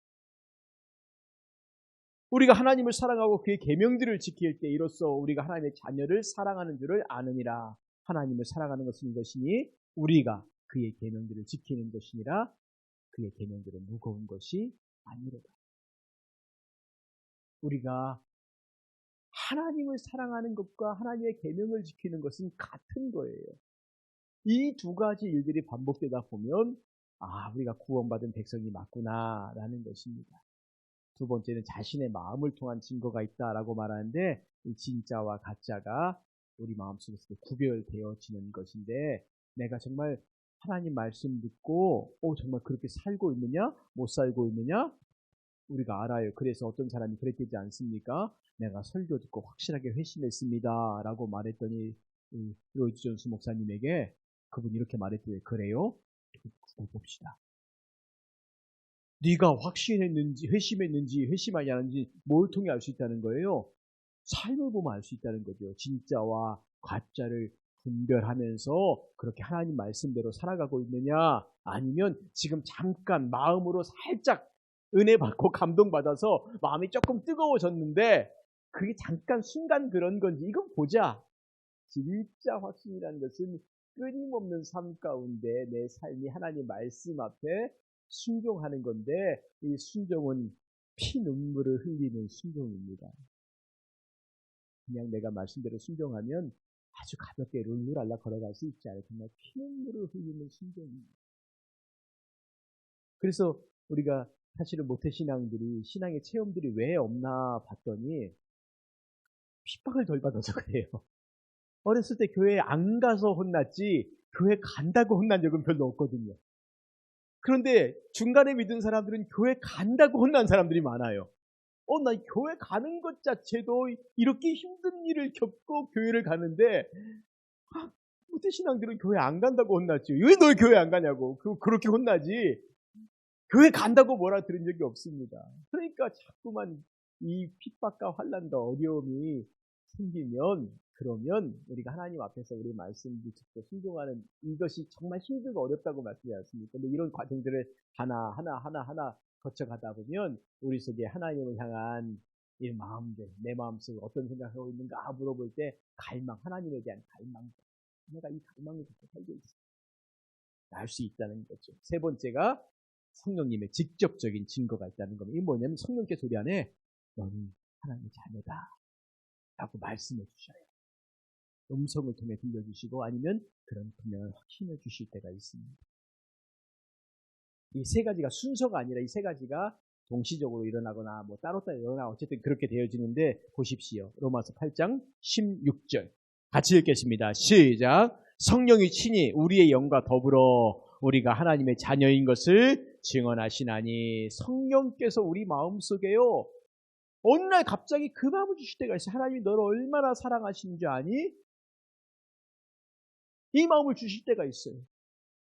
우리가 하나님을 사랑하고 그의 계명들을 지킬 때 이로써 우리가 하나님의 자녀를 사랑하는 줄을 아느니라. 하나님을 사랑하는 것은 이것이니 우리가 그의 계명들을 지키는 것이니라. 그의 계명들은 무거운 것이 아니로다. 우리가 하나님을 사랑하는 것과 하나님의 계명을 지키는 것은 같은 거예요. 이 두 가지 일들이 반복되다 보면 우리가 구원받은 백성이 맞구나라는 것입니다. 두 번째는 자신의 마음을 통한 증거가 있다라고 말하는데 이 진짜와 가짜가 우리 마음속에서 구별되어지는 것인데 내가 정말 하나님 말씀 듣고 정말 그렇게 살고 있느냐 못 살고 있느냐 우리가 알아요. 그래서 어떤 사람이 그랬지 않습니까? 내가 설교 듣고 확실하게 회심했습니다 라고 말했더니 로이드 존스 목사님에게 그분이 이렇게 말했대요. 그래요? 두고 봅시다. 네가 확신했는지 회심했는지 회심하지 않았는지 뭘 통해 알 수 있다는 거예요? 삶을 보면 알 수 있다는 거죠. 진짜와 가짜를 분별하면서 그렇게 하나님 말씀대로 살아가고 있느냐 아니면 지금 잠깐 마음으로 살짝 은혜 받고 감동받아서 마음이 조금 뜨거워졌는데 그게 잠깐 순간 그런 건지 이건 보자. 진짜 확신이라는 것은 끊임없는 삶 가운데 내 삶이 하나님 말씀 앞에 순종하는 건데 이 순종은 피 눈물을 흘리는 순종입니다. 그냥 내가 말씀대로 순종하면 아주 가볍게 룰루랄라 걸어갈 수 있지 않아요. 정말 피 눈물을 흘리는 순종입니다. 그래서 우리가 사실은 모태신앙들이 신앙의 체험들이 왜 없나 봤더니 핍박을 덜 받아서 그래요. 어렸을 때 교회에 안 가서 혼났지 교회 간다고 혼난 적은 별로 없거든요. 그런데 중간에 믿은 사람들은 교회 간다고 혼난 사람들이 많아요. 나 교회 가는 것 자체도 이렇게 힘든 일을 겪고 교회를 가는데 모태신앙들은 교회 안 간다고 혼났지. 왜 너 교회 안 가냐고. 그렇게 혼나지. 교회 간다고 뭐라 들은 적이 없습니다. 그러니까 자꾸만 이 핍박과 환난과 어려움이 생기면 그러면 우리가 하나님 앞에서 우리 말씀도 듣고 순종하는 이것이 정말 힘들고 어렵다고 말씀하지 않습니까? 근데 이런 과정들을 하나 거쳐가다 보면 우리 속에 하나님을 향한 이 마음들, 내 마음속에 어떤 생각을 하고 있는가 물어볼 때 갈망, 하나님에 대한 갈망, 내가 이 갈망을 갖고 살고 있어. 알 수 있다는 거죠. 세 번째가 성령님의 직접적인 증거가 있다는 겁니다. 이게 뭐냐면 성령께서 우리 안에 너는 하나님의 자녀다 라고 말씀해 주셔요. 음성을 통해 들려주시고 아니면 그런 분명한 확신을 주실 때가 있습니다. 이 세 가지가 순서가 아니라 이 세 가지가 동시적으로 일어나거나 뭐 따로따로 일어나 어쨌든 그렇게 되어지는데 보십시오. 로마서 8장 16절 같이 읽겠습니다. 시작. 성령이 친히 우리의 영과 더불어 우리가 하나님의 자녀인 것을 증언하시나니 성령께서 우리 마음속에요. 어느 날 갑자기 그 마음을 주실 때가 있어요. 하나님이 너를 얼마나 사랑하시는 줄 아니? 이 마음을 주실 때가 있어요.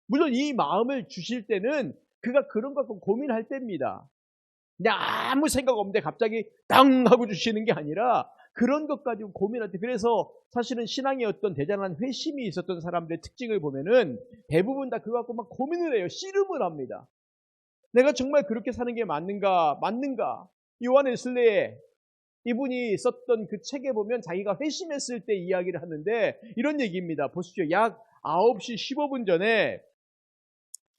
물론 이 마음을 주실 때는 그가 그런 것 갖고 고민할 때입니다. 그냥 아무 생각 없는데 갑자기 땅 하고 주시는 게 아니라 그런 것 가지고 고민할 때, 그래서 사실은 신앙의 어떤 대단한 회심이 있었던 사람들의 특징을 보면은 대부분 다 그거 갖고 막 고민을 해요. 씨름을 합니다. 내가 정말 그렇게 사는 게 맞는가? 요한 웨슬리 이분이 썼던 그 책에 보면 자기가 회심했을 때 이야기를 하는데 이런 얘기입니다. 보십시오. 약 9시 15분 전에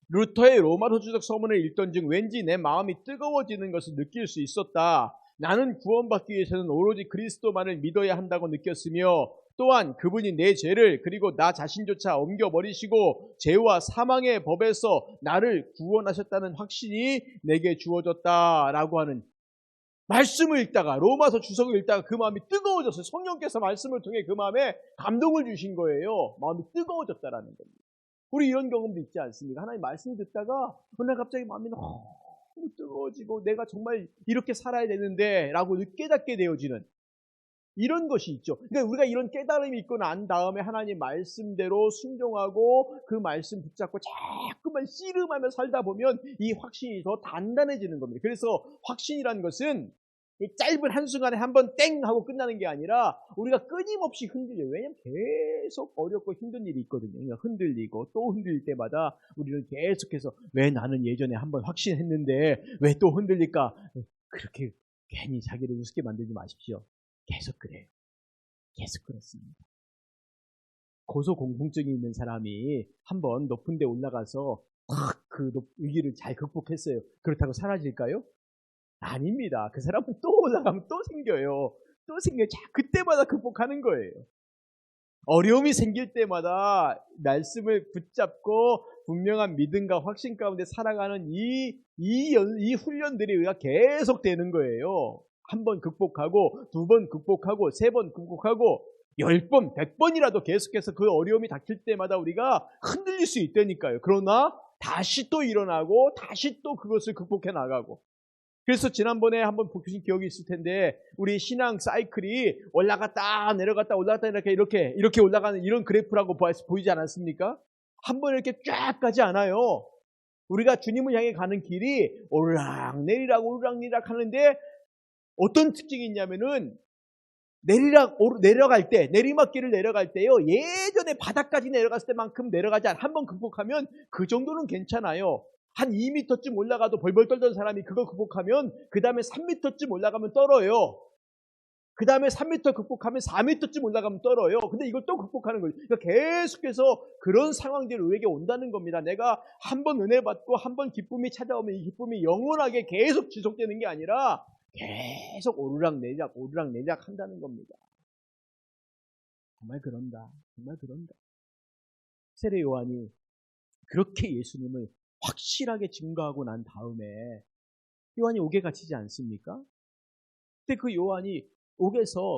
루터의 로마서주적 서문을 읽던 중 왠지 내 마음이 뜨거워지는 것을 느낄 수 있었다. 나는 구원받기 위해서는 오로지 그리스도만을 믿어야 한다고 느꼈으며 또한 그분이 내 죄를 그리고 나 자신조차 옮겨버리시고 죄와 사망의 법에서 나를 구원하셨다는 확신이 내게 주어졌다라고 하는 말씀을 읽다가 로마서 주석을 읽다가 그 마음이 뜨거워졌어요. 성령께서 말씀을 통해 그 마음에 감동을 주신 거예요. 마음이 뜨거워졌다라는 겁니다. 우리 이런 경험도 있지 않습니까? 하나님 말씀 듣다가 어느 날 갑자기 마음이 너무 뜨거워지고 내가 정말 이렇게 살아야 되는데 라고 깨닫게 되어지는 이런 것이 있죠. 그러니까 우리가 이런 깨달음이 있고 난 다음에 하나님 말씀대로 순종하고 그 말씀 붙잡고 자꾸만 씨름하며 살다 보면 이 확신이 더 단단해지는 겁니다. 그래서 확신이라는 것은 짧은 한순간에 한번 땡 하고 끝나는 게 아니라 우리가 끊임없이 흔들려요. 왜냐하면 계속 어렵고 힘든 일이 있거든요. 그러니까 흔들리고 또 흔들릴 때마다 우리는 계속해서 왜 나는 예전에 한번 확신했는데 왜 또 흔들릴까? 그렇게 괜히 자기를 우습게 만들지 마십시오. 계속 그래요. 계속 그렇습니다. 고소공포증이 있는 사람이 한번 높은 데 올라가서 그 위기를 잘 극복했어요. 그렇다고 사라질까요? 아닙니다. 그 사람은 또 올라가면 또 생겨요. 또 생겨요. 그때마다 극복하는 거예요. 어려움이 생길 때마다 말씀을 붙잡고 분명한 믿음과 확신 가운데 살아가는 이 훈련들이 우리가 계속 되는 거예요. 한 번 극복하고, 두 번 극복하고, 세 번 극복하고, 10번, 100번이라도 계속해서 그 어려움이 닥칠 때마다 우리가 흔들릴 수 있다니까요. 그러나 다시 또 일어나고, 다시 또 그것을 극복해 나가고. 그래서 지난번에 한번 보신 기억이 있을 텐데 우리 신앙 사이클이 올라갔다 내려갔다 올라갔다 이렇게 올라가는 이런 그래프라고 보이지 않았습니까? 한번 이렇게 쫙 가지 않아요. 우리가 주님을 향해 가는 길이 오르락내리락 하는데 어떤 특징이 있냐면은 내려갈 때, 내리막길을 내려갈 때요, 예전에 바닥까지 내려갔을 때만큼 내려가지 않아. 한번 극복하면 그 정도는 괜찮아요. 한 2m쯤 올라가도 벌벌 떨던 사람이 그거 극복하면 그 다음에 3m쯤 올라가면 떨어요. 그 다음에 3m 극복하면 4m쯤 올라가면 떨어요. 근데 이걸 또 극복하는 거예요. 그러니까 계속해서 그런 상황들이 우리에게 온다는 겁니다. 내가 한 번 은혜 받고 한 번 기쁨이 찾아오면 이 기쁨이 영원하게 계속 지속되는 게 아니라 계속 오르락내리락 한다는 겁니다. 정말 그런다. 세례 요한이 그렇게 예수님을 확실하게 증거하고 난 다음에 요한이 옥에 갇히지 않습니까? 근데 그 요한이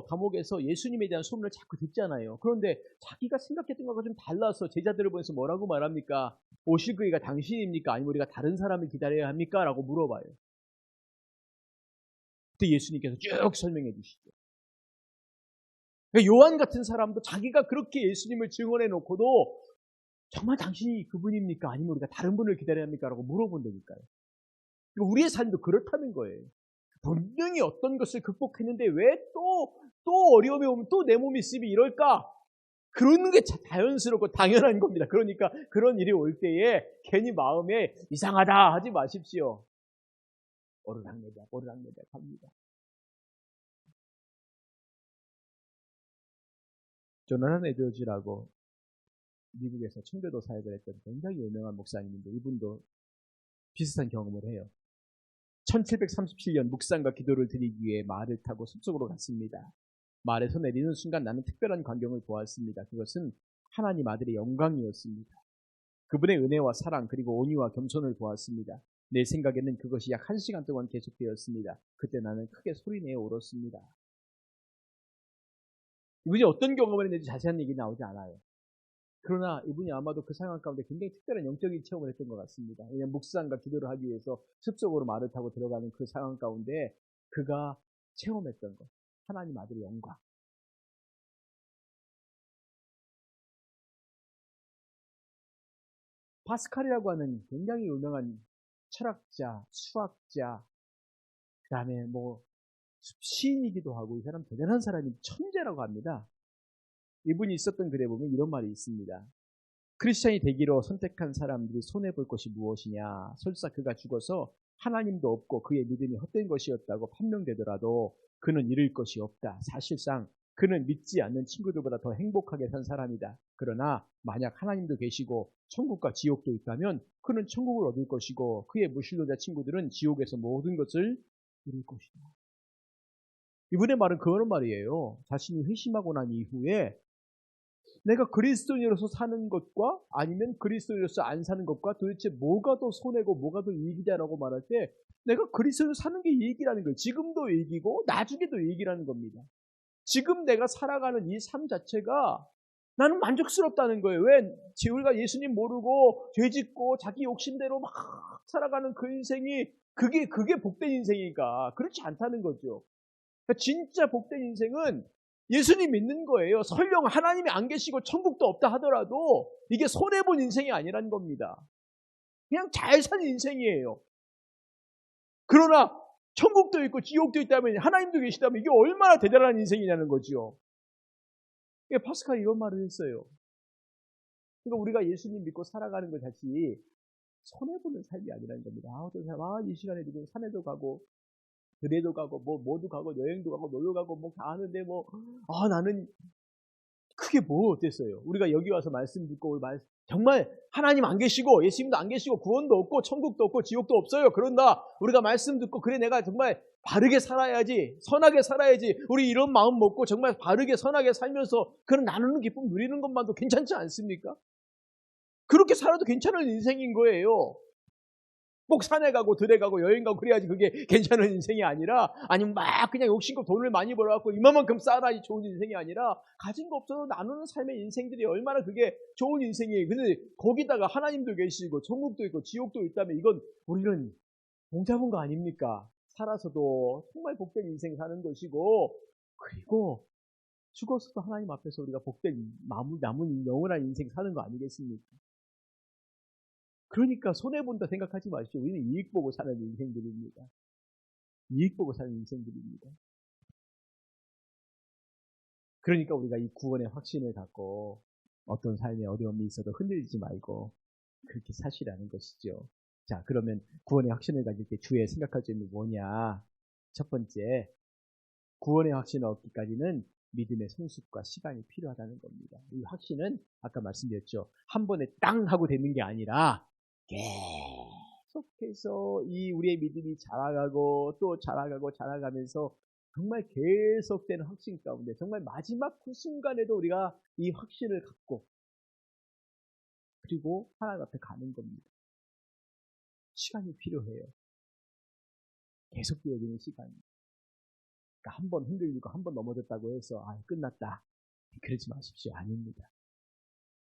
감옥에서 예수님에 대한 소문을 자꾸 듣잖아요. 그런데 자기가 생각했던 것과 좀 달라서 제자들을 보내서 뭐라고 말합니까? 오실 그이가 당신입니까? 아니면 우리가 다른 사람을 기다려야 합니까? 라고 물어봐요. 그때 예수님께서 쭉 설명해 주시죠. 요한 같은 사람도 자기가 그렇게 예수님을 증언해 놓고도 정말 당신이 그분입니까? 아니면 우리가 다른 분을 기다려야 합니까? 라고 물어본다니까요. 우리의 삶도 그렇다는 거예요. 분명히 어떤 것을 극복했는데 왜 또 어려움이 오면 또 내 몸이 쓰비 이럴까? 그러는 게 자연스럽고 당연한 겁니다. 그러니까 그런 일이 올 때에 괜히 마음에 이상하다 하지 마십시오. 오르락내리락 합니다. 조나단 에드워즈라고 미국에서 청교도 사역을 했던 굉장히 유명한 목사님인데 이분도 비슷한 경험을 해요. 1737년 묵상과 기도를 드리기 위해 말을 타고 숲속으로 갔습니다. 말에서 내리는 순간 나는 특별한 광경을 보았습니다. 그것은 하나님 아들의 영광이었습니다. 그분의 은혜와 사랑 그리고 온유와 겸손을 보았습니다. 내 생각에는 그것이 약 1시간 동안 계속되었습니다. 그때 나는 크게 소리내어 울었습니다. 이분이 어떤 경험을 했는지 자세한 얘기 나오지 않아요. 그러나 이분이 아마도 그 상황 가운데 굉장히 특별한 영적인 체험을 했던 것 같습니다. 왜냐하면 묵상과 기도를 하기 위해서 숲속으로 말을 타고 들어가는 그 상황 가운데 그가 체험했던 것, 하나님 아들의 영광. 파스칼이라고 하는 굉장히 유명한 철학자, 수학자, 그 다음에 시인이기도 하고 이 사람 대단한 사람이 천재라고 합니다. 이분이 있었던 글에 보면 이런 말이 있습니다. 크리스찬이 되기로 선택한 사람들이 손해볼 것이 무엇이냐. 설사 그가 죽어서 하나님도 없고 그의 믿음이 헛된 것이었다고 판명되더라도 그는 잃을 것이 없다. 사실상 그는 믿지 않는 친구들보다 더 행복하게 산 사람이다. 그러나 만약 하나님도 계시고 천국과 지옥도 있다면 그는 천국을 얻을 것이고 그의 무신론자 친구들은 지옥에서 모든 것을 잃을 것이다. 이분의 말은 그런 말이에요. 자신이 회심하고 난 이후에 내가 그리스도인으로서 사는 것과 아니면 그리스도인으로서 안 사는 것과 도대체 뭐가 더 손해고 뭐가 더 이익이다라고 말할 때 내가 그리스도인으로 사는 게 이익이라는 거예요. 지금도 이익이고 나중에도 이익이라는 겁니다. 지금 내가 살아가는 이 삶 자체가 나는 만족스럽다는 거예요. 왜? 우리가 예수님 모르고 죄짓고 자기 욕심대로 막 살아가는 그 인생이 그게 복된 인생이니까 그렇지 않다는 거죠. 그러니까 진짜 복된 인생은 예수님 믿는 거예요. 설령 하나님이 안 계시고 천국도 없다 하더라도 이게 손해본 인생이 아니란 겁니다. 그냥 잘 사는 인생이에요. 그러나 천국도 있고 지옥도 있다면 하나님도 계시다면 이게 얼마나 대단한 인생이냐는 거죠. 파스칼이 이런 말을 했어요. 그러니까 우리가 예수님 믿고 살아가는 것 자체 손해보는 삶이 아니라는 겁니다. 어떤 사람 이 시간에 지금 산에도 가고 들에도 가고 뭐도 가고 여행도 가고 놀러 가고 다 하는데 나는 그게 어땠어요? 우리가 여기 와서 말씀 듣고 정말 하나님 안 계시고 예수님도 안 계시고 구원도 없고 천국도 없고 지옥도 없어요. 그런다 우리가 말씀 듣고 그래 내가 정말 바르게 살아야지 선하게 살아야지 우리 이런 마음 먹고 정말 바르게 선하게 살면서 그런 나누는 기쁨 누리는 것만도 괜찮지 않습니까? 그렇게 살아도 괜찮은 인생인 거예요. 꼭 산에 가고 들에 가고 여행 가고 그래야지 그게 괜찮은 인생이 아니라 아니면 막 그냥 욕심껏 돈을 많이 벌어갖고 이만큼 쌓아야지 좋은 인생이 아니라 가진 거 없어도 나누는 삶의 인생들이 얼마나 그게 좋은 인생이에요. 근데 거기다가 하나님도 계시고 천국도 있고 지옥도 있다면 이건 우리는 봉잡은 거 아닙니까? 살아서도 정말 복된 인생 사는 것이고 그리고 죽어서도 하나님 앞에서 우리가 복된 남은 영원한 인생 사는 거 아니겠습니까? 그러니까 손해본다 생각하지 마십시오. 우리는 이익 보고 사는 인생들입니다. 이익 보고 사는 인생들입니다. 그러니까 우리가 이 구원의 확신을 갖고 어떤 삶에 어려움이 있어도 흔들리지 말고 그렇게 사시라는 것이죠. 자, 그러면 구원의 확신을 가질 때 주에 생각할 점이 뭐냐? 첫 번째, 구원의 확신을 얻기까지는 믿음의 성숙과 시간이 필요하다는 겁니다. 이 확신은 아까 말씀드렸죠. 한 번에 땅 하고 되는 게 아니라 계속해서 이 우리의 믿음이 자라가고 또 자라가면서 정말 계속되는 확신 가운데 정말 마지막 그 순간에도 우리가 이 확신을 갖고 그리고 하나님 앞에 가는 겁니다. 시간이 필요해요. 계속되어지는 시간이. 그러니까 한 번 흔들리고 한 번 넘어졌다고 해서 끝났다. 그러지 마십시오. 아닙니다.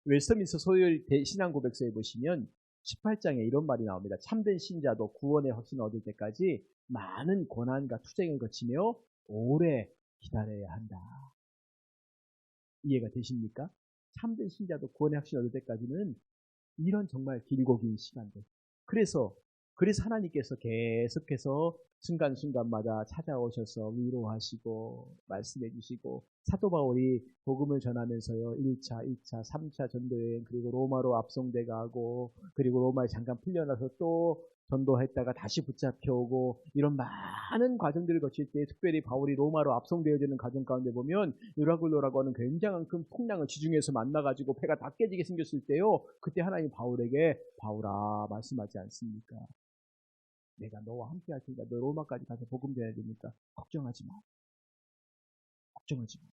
웨스터민스터 소요일 신앙 고백서에 보시면 18장에 이런 말이 나옵니다. 참된 신자도 구원의 확신을 얻을 때까지 많은 고난과 투쟁을 거치며 오래 기다려야 한다. 이해가 되십니까? 참된 신자도 구원의 확신을 얻을 때까지는 이런 정말 길고 긴 시간들. 그래서 하나님께서 계속해서 순간순간마다 찾아오셔서 위로하시고 말씀해 주시고 사도 바울이 복음을 전하면서요, 1차, 2차, 3차 전도여행, 그리고 로마로 압송돼 가고, 그리고 로마에 잠깐 풀려나서 또 전도했다가 다시 붙잡혀오고, 이런 많은 과정들을 거칠 때, 특별히 바울이 로마로 압송되어지는 과정 가운데 보면, 유라굴로라고 하는 굉장한 큰 풍랑을 지중해에서 만나가지고 배가 다 깨지게 생겼을 때요, 그때 하나님 바울에게, 바울아, 말씀하지 않습니까? 내가 너와 함께 할 테니까 너 로마까지 가서 복음 전해야 되니까 걱정하지 마. 걱정하지 마.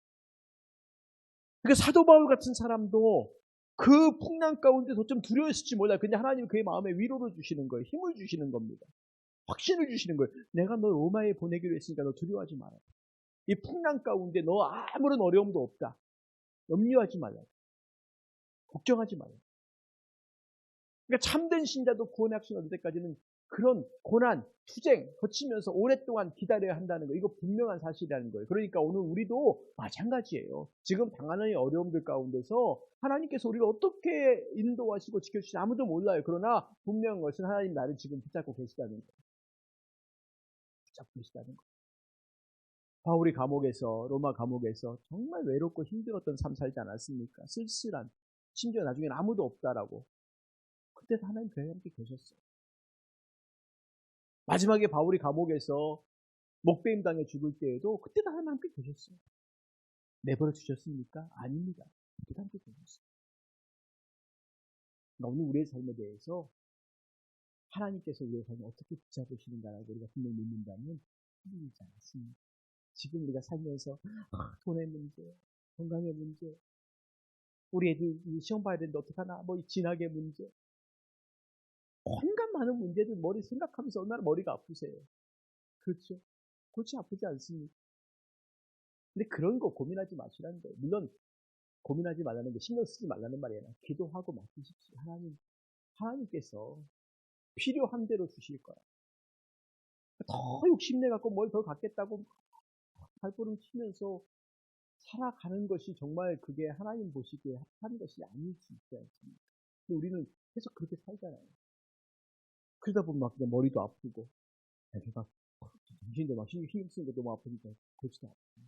그러니까 사도 바울 같은 사람도 그 풍랑 가운데서 좀 두려웠을지 몰라요. 근데 하나님이 그의 마음에 위로를 주시는 거예요. 힘을 주시는 겁니다. 확신을 주시는 거예요. 내가 너 로마에 보내기로 했으니까 너 두려워하지 마라. 이 풍랑 가운데 너 아무런 어려움도 없다. 염려하지 말라. 걱정하지 말라. 그러니까 참된 신자도 구원의 확신을 얻을 때까지는 그런 고난, 투쟁 거치면서 오랫동안 기다려야 한다는 거, 이거 분명한 사실이라는 거예요. 그러니까 오늘 우리도 마찬가지예요. 지금 당하는 어려움들 가운데서 하나님께서 우리를 어떻게 인도하시고 지켜주시는지 아무도 몰라요. 그러나 분명한 것은 하나님 나를 지금 붙잡고 계시다는 거예요. 붙잡고 계시다는 거예요. 바울이 감옥에서, 로마 감옥에서 정말 외롭고 힘들었던 삶 살지 않았습니까? 쓸쓸한, 심지어 나중에는 아무도 없다라고. 그때도 하나님 그와 함께 계셨어요. 마지막에 바울이 감옥에서 목배임 당해 죽을 때에도 그때도 하나님 함께 계셨어요. 내버려 두셨습니까? 아닙니다. 그때도 함께 계셨어요. 오늘 우리의 삶에 대해서 하나님께서 우리의 삶을 어떻게 붙잡으시는가라고 우리가 분명히 믿는다면 힘들지 않습니다. 지금 우리가 살면서 돈의 문제, 건강의 문제, 우리 애들 시험 봐야 되는데 어떡하나, 뭐 진학의 문제, 온갖 많은 문제들 머리 생각하면서 얼마나 머리가 아프세요. 그렇죠? 골치 아프지 않습니까? 근데 그런 거 고민하지 마시라는 거예요. 물론 고민하지 말라는 게 신경 쓰지 말라는 말이 아니라 기도하고 맡기십시오. 하나님께서 필요한 대로 주실 거야. 더 욕심내갖고 뭘 더 갖겠다고 발버둥 치면서 살아가는 것이 정말 그게 하나님 보시기에 합한 것이 아닐 수 있지 않습니까? 근데 우리는 계속 그렇게 살잖아요. 그러다 보면 막 그냥 머리도 아프고, 막 정신도 막 힘 쓰는 게 너무 아프니까 골치도 아프고.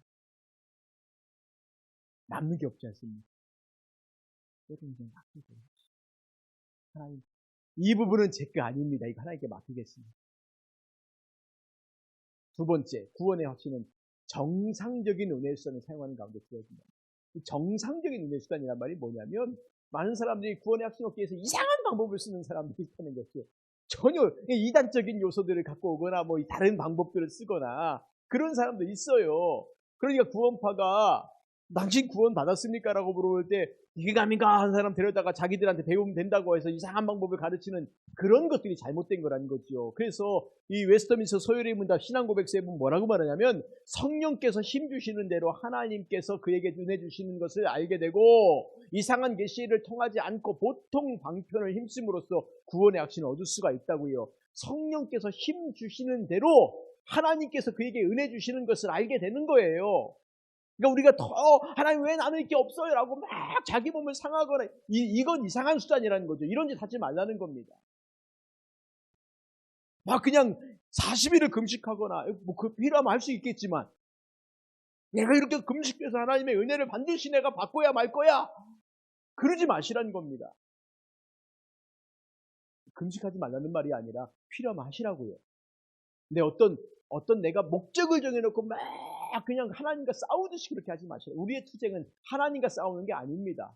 남는 게 없지 않습니까? 그래서 이제 맡기고. 하나님, 이 부분은 제 거 아닙니다. 이거 하나님께 맡기겠습니다. 두 번째, 구원의 확신은 정상적인 은혜 수단을 사용하는 가운데 들어집니다. 정상적인 은혜 수단이란 말이 뭐냐면, 많은 사람들이 구원의 확신 얻기 위해서 이상한 방법을 쓰는 사람들이 있다는 것이요. 전혀 이단적인 요소들을 갖고 오거나 뭐 다른 방법들을 쓰거나 그런 사람도 있어요. 그러니까 구원파가 당신 구원 받았습니까? 라고 물어볼 때 이게 감인가 한 사람 데려다가 자기들한테 배우면 된다고 해서 이상한 방법을 가르치는 그런 것들이 잘못된 거라는 거죠. 그래서 이 웨스터민스터 소요리 문답 신앙고백서에 보면 뭐라고 말하냐면, 성령께서 힘주시는 대로 하나님께서 그에게 은혜 주시는 것을 알게 되고 이상한 계시를 통하지 않고 보통 방편을 힘쓰므로써 구원의 확신을 얻을 수가 있다고요. 성령께서 힘주시는 대로 하나님께서 그에게 은혜 주시는 것을 알게 되는 거예요. 그러니까 우리가 더 하나님 왜 나는 이게 없어요? 라고 막 자기 몸을 상하거나 이건 이상한 수단이라는 거죠. 이런 짓 하지 말라는 겁니다. 막 그냥 40일을 금식하거나 뭐 그 필요하면 할 수 있겠지만 내가 이렇게 금식해서 하나님의 은혜를 반드시 내가 받고야 말 거야. 그러지 마시라는 겁니다. 금식하지 말라는 말이 아니라 필요하면 하시라고요. 근데 어떤 내가 목적을 정해놓고 막 그냥 하나님과 싸우듯이 그렇게 하지 마시라. 우리의 투쟁은 하나님과 싸우는 게 아닙니다.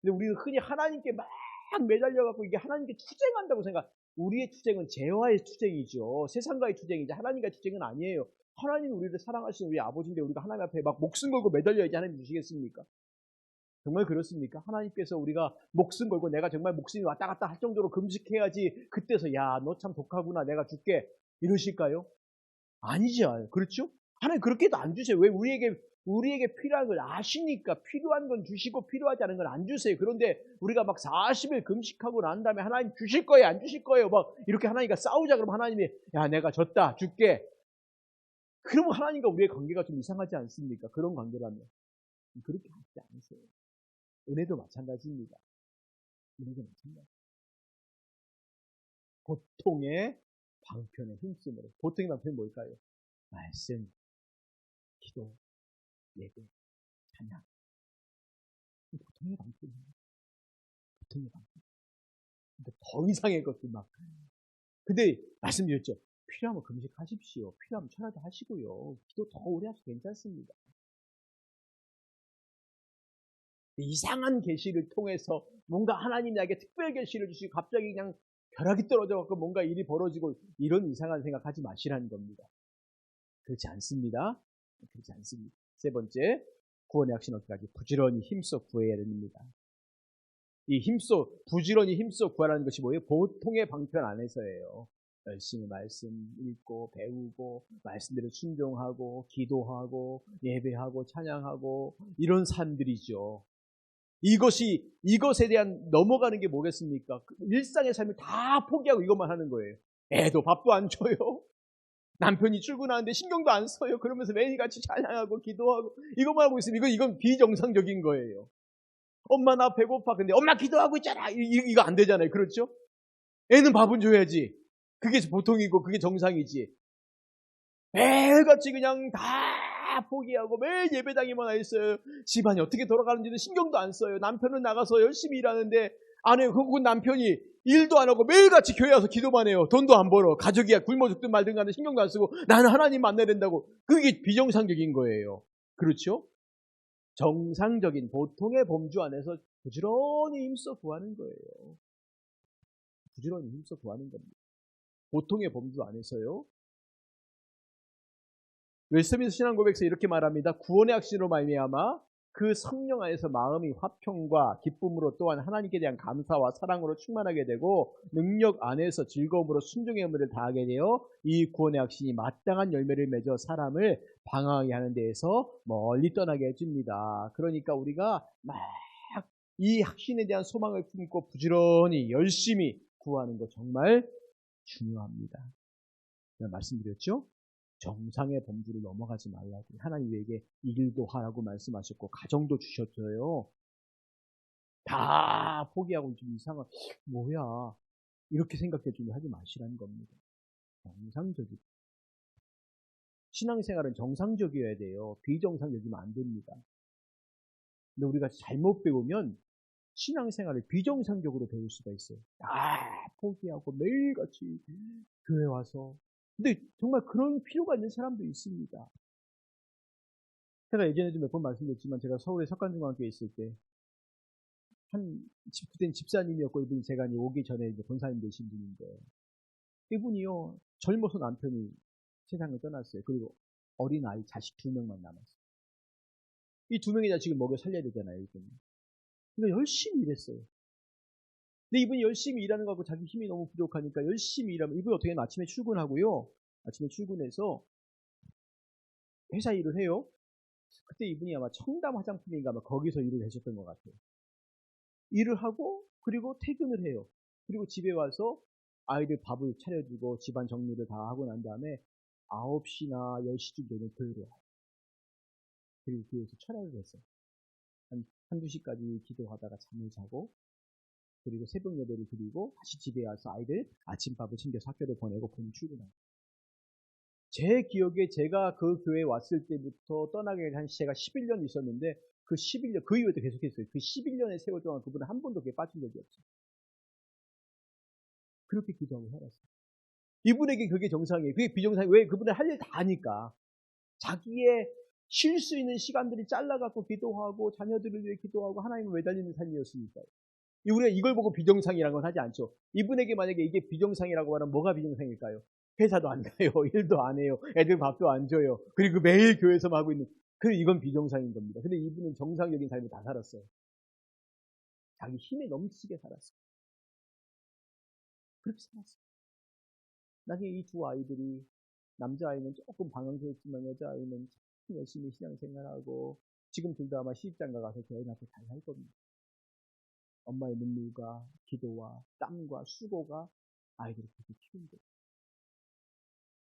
근데 우리는 흔히 하나님께 막 매달려갖고 이게 하나님께 투쟁한다고 생각. 우리의 투쟁은 죄와의 투쟁이죠. 세상과의 투쟁이지 하나님과의 투쟁은 아니에요. 하나님이 우리를 사랑하시는 우리 아버지인데 우리가 하나님 앞에 막 목숨 걸고 매달려야지 하나님 주시겠습니까? 정말 그렇습니까? 하나님께서 우리가 목숨 걸고 내가 정말 목숨이 왔다 갔다 할 정도로 금식해야지 그때서 야, 너 참 독하구나 내가 줄게 이러실까요? 아니죠. 그렇죠? 하나님 그렇게도 안 주세요. 왜? 우리에게 필요한 걸 아시니까 필요한 건 주시고 필요하지 않은 건 안 주세요. 그런데 우리가 막 40일 금식하고 난 다음에 하나님 주실 거예요? 안 주실 거예요? 막 이렇게 하나님과 싸우자 그러면 하나님이 야, 내가 졌다 줄게. 그러면 하나님과 우리의 관계가 좀 이상하지 않습니까? 그런 관계라면. 그렇게 하지 않으세요. 은혜도 마찬가지입니다. 은혜도 마찬가지. 보통의 방편에 힘쓰므로. 보통의 방편이 뭘까요? 말씀, 기도, 예배, 찬양. 보통의 방법이에요. 보통의 방법. 근데 더 이상의 것들 막. 근데 말씀드렸죠. 필요하면 금식하십시오. 필요하면 철야도 하시고요. 기도 더 오래 하셔도 괜찮습니다. 이상한 계시를 통해서 뭔가 하나님 나에게 특별 계시를 주시고 갑자기 그냥 벼락이 떨어져갖고 뭔가 일이 벌어지고 이런 이상한 생각하지 마시라는 겁니다. 그렇지 않습니다. 그렇지 않습니다. 세 번째, 구원의 확신 얻기까지 부지런히 힘써 구해야 됩니다. 이 부지런히 힘써 구하라는 것이 뭐예요? 보통의 방편 안에서예요. 열심히 말씀 읽고 배우고 말씀대로 순종하고 기도하고 예배하고 찬양하고 이런 삶들이죠. 이것에 대한 넘어가는 게 뭐겠습니까? 일상의 삶을 다 포기하고 이것만 하는 거예요. 애도 밥도 안 줘요. 남편이 출근하는데 신경도 안 써요. 그러면서 매일같이 찬양하고 기도하고 이것만 하고 있으면 이건 비정상적인 거예요. 엄마 나 배고파. 근데 엄마 기도하고 있잖아. 이거 안 되잖아요. 그렇죠? 애는 밥은 줘야지. 그게 보통이고 그게 정상이지. 매일같이 그냥 다 포기하고 매일 예배당에만 와 있어요. 집안이 어떻게 돌아가는지는 신경도 안 써요. 남편은 나가서 열심히 일하는데 아내 혹은 남편이 일도 안 하고 매일같이 교회 와서 기도만 해요. 돈도 안 벌어. 가족이야 굶어 죽든 말든 간에 신경도 안 쓰고 나는 하나님 만나야 된다고. 그게 비정상적인 거예요. 그렇죠? 정상적인 보통의 범주 안에서 부지런히 힘써 구하는 거예요. 부지런히 힘써 구하는 겁니다. 보통의 범주 안에서요. 웨스트민스터 신앙고백에서 이렇게 말합니다. 구원의 확신으로 말미암아 그 성령 안에서 마음이 화평과 기쁨으로 또한 하나님께 대한 감사와 사랑으로 충만하게 되고 능력 안에서 즐거움으로 순종의 의무를 다하게 되어 이 구원의 확신이 마땅한 열매를 맺어 사람을 방황하게 하는 데에서 멀리 떠나게 해줍니다. 그러니까 우리가 막 이 확신에 대한 소망을 품고 부지런히 열심히 구하는 것 정말 중요합니다. 제가 말씀드렸죠? 정상의 범주를 넘어가지 말라고. 하나님 우리에게 일도 하라고 말씀하셨고 가정도 주셨어요. 다 포기하고 좀 이상한 뭐야 이렇게 생각해 주면 하지 마시라는 겁니다. 정상적이고 신앙생활은 정상적이어야 돼요. 비정상적이면 안 됩니다. 근데 우리가 잘못 배우면 신앙생활을 비정상적으로 배울 수가 있어요. 다 포기하고 매일같이 교회 와서. 근데 정말 그런 필요가 있는 사람도 있습니다. 제가 예전에도 몇 번 말씀드렸지만 제가 서울의 석관중학교에 있을 때 그때는 집사님이었고 이분이 제가 오기 전에 이제 권사님 되신 분인데 이분이요 젊어서 남편이 세상을 떠났어요. 그리고 어린 아이 자식 2명만 남았어요. 이 2명의 자식을 먹여 살려야 되잖아요. 이분이. 그러니까 열심히 일했어요. 근데 이분이 열심히 일하는 거하고 자기 힘이 너무 부족하니까 열심히 일하면 이분이 어떻게 하면 아침에 출근하고요. 아침에 출근해서 회사 일을 해요. 그때 이분이 아마 청담 화장품인가 아마 거기서 일을 하셨던 것 같아요. 일을 하고 그리고 퇴근을 해요. 그리고 집에 와서 아이들 밥을 차려주고 집안 정리를 다 하고 난 다음에 9시나 10시쯤 되면 교회로 와요. 그리고 교회에서 철야를 했어요. 한두 시까지 기도하다가 잠을 자고 그리고 새벽 예배를 드리고 다시 집에 와서 아이들 아침밥을 챙겨서 학교를 보내고 본인 출근하고. 제 기억에 제가 그 교회에 왔을 때부터 떠나게 한 제가 11년 있었는데 그 11년, 그 이후에도 계속했어요. 그 11년의 세월 동안 그분은 한 번도 그게 빠진 적이 없어요. 그렇게 기도하고 살았어요. 이분에게 그게 정상이에요. 그게 비정상이에요. 왜? 그분은 할 일 다 하니까. 자기의 쉴 수 있는 시간들이 잘라갖고 기도하고 자녀들을 위해 기도하고 하나님을 매달리는 삶이었으니까요. 우리가 이걸 보고 비정상이라는 건 하지 않죠. 이분에게 만약에 이게 비정상이라고 하면 뭐가 비정상일까요? 회사도 안 가요. 일도 안 해요. 애들 밥도 안 줘요. 그리고 매일 교회에서만 하고 있는. 그래 이건 비정상인 겁니다. 근데 이분은 정상적인 삶을 다 살았어요. 자기 힘에 넘치게 살았어요. 그렇게 살았어요. 나중에 이 두 아이들이 남자아이는 조금 방황스럽지만 여자아이는 참 열심히 신앙생활하고 지금 둘 다 아마 시집장가 가서 교회 앞에 잘 살 겁니다. 엄마의 눈물과 기도와 땀과 수고가 아이들을 그렇게 키운 거예요.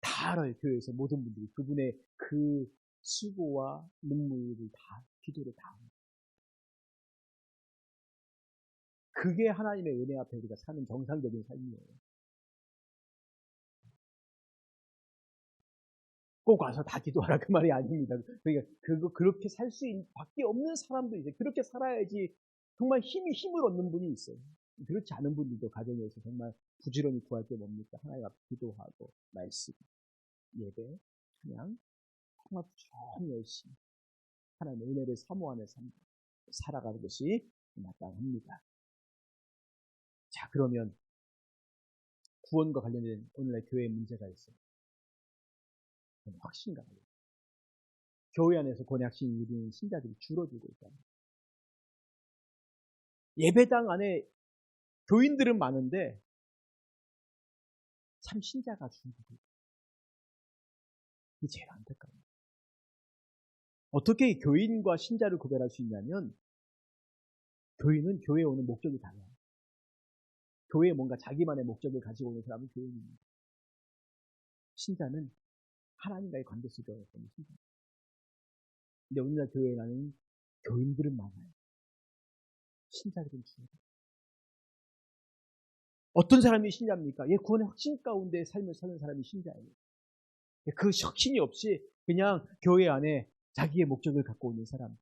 다 알아요. 교회에서 모든 분들이 그분의 그 수고와 눈물을 다 기도를 다 합니다. 그게 하나님의 은혜 앞에 우리가 사는 정상적인 삶이에요. 꼭 와서 다 기도하라 그 말이 아닙니다. 그러니까 그렇게 살 수 밖에 없는 사람도 있어요. 그렇게 살아야지 정말 힘을 얻는 분이 있어요. 그렇지 않은 분들도 가정에서 정말 부지런히 구할 게 뭡니까? 하나님 앞에 기도하고 말씀, 예배, 찬양, 정말 부지런히 열심히 하나님의 은혜를 사모하는 삶 살아가는 것이 마땅합니다. 자, 그러면 구원과 관련된 오늘날 교회의 문제가 있어요. 확신과 관련. 교회 안에서 권약신을 누리는 신자들이 줄어들고 있다. 예배당 안에 교인들은 많은데 참 신자가 줄어들고 있다. 이게 제일 안타까워요. 어떻게 교인과 신자를 구별할 수 있냐면 교인은 교회에 오는 목적이 달라요. 교회에 뭔가 자기만의 목적을 가지고 오는 사람은 교인입니다. 신자는 하나님과의 관계 속에 오는 신자입니다. 근데 오늘날 교회에 가는 교인들은 많아요. 신자들은 줄어들어요. 어떤 사람이 신자입니까? 구원의 확신 가운데 삶을 사는 사람이 신자예요. 그 확신이 없이 그냥 교회 안에 자기의 목적을 갖고 있는 사람.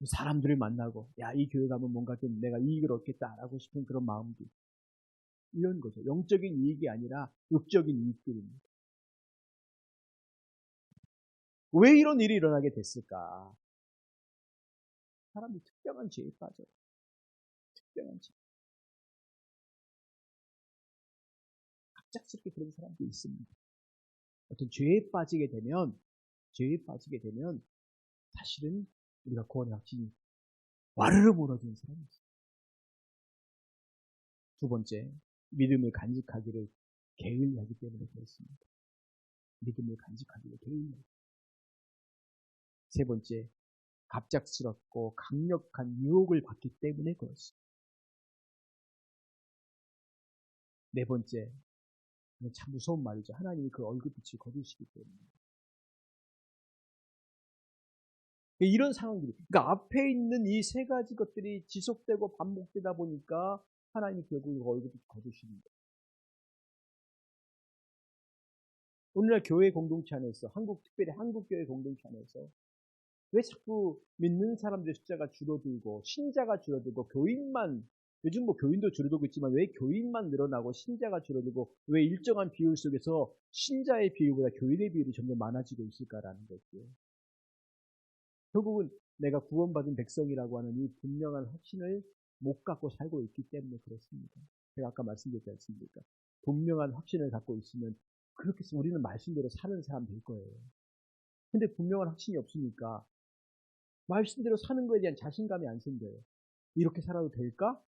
사람들을 만나고 이 교회 가면 뭔가 좀 내가 이익을 얻겠다라고 싶은 그런 마음들. 이런 거죠. 영적인 이익이 아니라 육적인 이익들입니다. 왜 이런 일이 일어나게 됐을까? 사람이 특별한 죄에 빠져요. 특별한 죄. 갑작스럽게 그런 사람도 있습니다. 어떤 죄에 빠지게 되면 사실은 우리가 구원의 확신이 와르르 무너지는 사람이 있어요. 두 번째, 믿음을 간직하기를 게을리하기 때문에 그렇습니다. 믿음을 간직하기를 게을리하기. 세 번째, 갑작스럽고 강력한 유혹을 받기 때문에 그렇습니다. 네 번째, 참 무서운 말이죠. 하나님이 그 얼굴빛을 거두시기 때문에. 이런 상황들이, 그러니까 앞에 있는 이 세 가지 것들이 지속되고 반복되다 보니까 하나님이 결국 얼굴빛을 거두십니다. 오늘날 교회 공동체 안에서, 특별히 한국교회 공동체 안에서 왜 자꾸 믿는 사람들의 숫자가 줄어들고 신자가 줄어들고 교인만, 요즘 교인도 줄어들고 있지만 왜 교인만 늘어나고 신자가 줄어들고 왜 일정한 비율 속에서 신자의 비율보다 교인의 비율이 점점 많아지고 있을까라는 거죠. 결국은 내가 구원받은 백성이라고 하는 이 분명한 확신을 못 갖고 살고 있기 때문에 그렇습니다. 제가 아까 말씀드렸지 않습니까? 분명한 확신을 갖고 있으면 그렇게 해서 우리는 말씀대로 사는 사람 될 거예요. 근데 분명한 확신이 없으니까 말씀대로 사는 거에 대한 자신감이 안 생겨요. 이렇게 살아도 될까?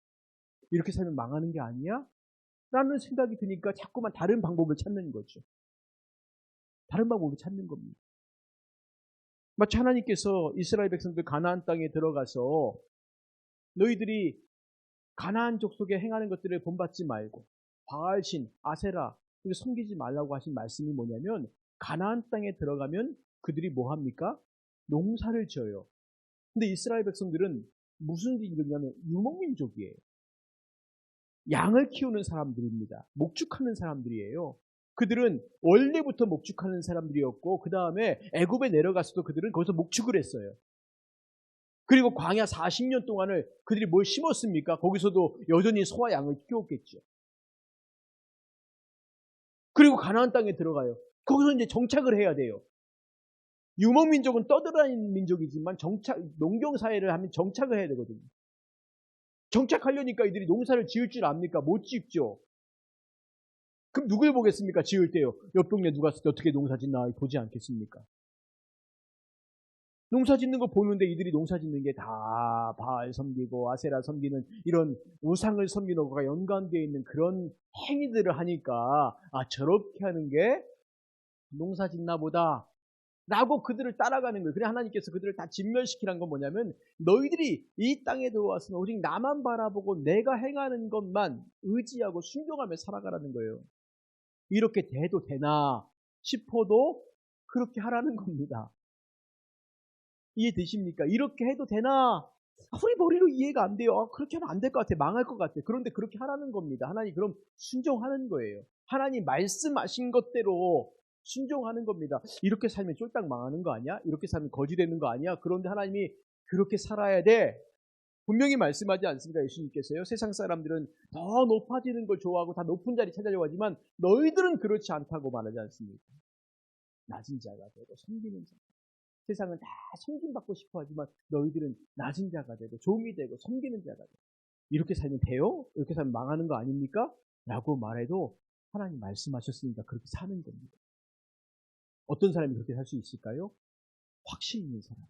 이렇게 살면 망하는 게 아니야? 라는 생각이 드니까 자꾸만 다른 방법을 찾는 거죠. 다른 방법을 찾는 겁니다. 마치 하나님께서 이스라엘 백성들 가나안 땅에 들어가서 너희들이 가나안 족속에 행하는 것들을 본받지 말고 바알신, 아세라 이거 섬기지 말라고 하신 말씀이 뭐냐면 가나안 땅에 들어가면 그들이 뭐 합니까? 농사를 지어요. 근데 이스라엘 백성들은 무슨 민족이냐면 유목민족이에요. 양을 키우는 사람들입니다. 목축하는 사람들이에요. 그들은 원래부터 목축하는 사람들이었고 그 다음에 애굽에 내려가서도 그들은 거기서 목축을 했어요. 그리고 광야 40년 동안을 그들이 뭘 심었습니까? 거기서도 여전히 소와 양을 키웠겠죠. 그리고 가나안 땅에 들어가요. 거기서 이제 정착을 해야 돼요. 유목민족은 떠돌아다니는 민족이지만 농경사회를 하면 정착을 해야 되거든요. 정착하려니까 이들이 농사를 지을 줄 압니까? 못 짓죠. 그럼 누굴 보겠습니까? 지을 때요. 옆 동네 누가 어떻게 농사 짓나 보지 않겠습니까? 농사 짓는 거 보는데 이들이 농사 짓는 게 다 바알 섬기고 아세라 섬기는 이런 우상을 섬기는 것과 연관되어 있는 그런 행위들을 하니까 저렇게 하는 게 농사 짓나 보다 라고 그들을 따라가는 거예요. 그래 하나님께서 그들을 다 진멸시키라는 건 뭐냐면 너희들이 이 땅에 들어왔으면 오직 나만 바라보고 내가 행하는 것만 의지하고 순종하며 살아가라는 거예요. 이렇게 돼도 되나 싶어도 그렇게 하라는 겁니다. 이해되십니까? 이렇게 해도 되나? 우리 머리로 이해가 안 돼요. 그렇게 하면 안 될 것 같아. 망할 것 같아. 그런데 그렇게 하라는 겁니다. 하나님 그럼 순종하는 거예요. 하나님 말씀하신 것대로 순종하는 겁니다. 이렇게 살면 쫄딱 망하는 거 아니야? 이렇게 살면 거지 되는 거 아니야? 그런데 하나님이 그렇게 살아야 돼. 분명히 말씀하지 않습니까? 예수님께서요. 세상 사람들은 더 높아지는 걸 좋아하고 다 높은 자리 찾아려고 하지만 너희들은 그렇지 않다고 말하지 않습니까? 낮은 자가 되고 섬기는 자. 세상은 다 섬김받고 싶어 하지만 너희들은 낮은 자가 되고 종이 되고 섬기는 자가 되고 이렇게 살면 돼요? 이렇게 살면 망하는 거 아닙니까? 라고 말해도 하나님 말씀하셨으니까 그렇게 사는 겁니다. 어떤 사람이 그렇게 살 수 있을까요? 확신 있는 사람.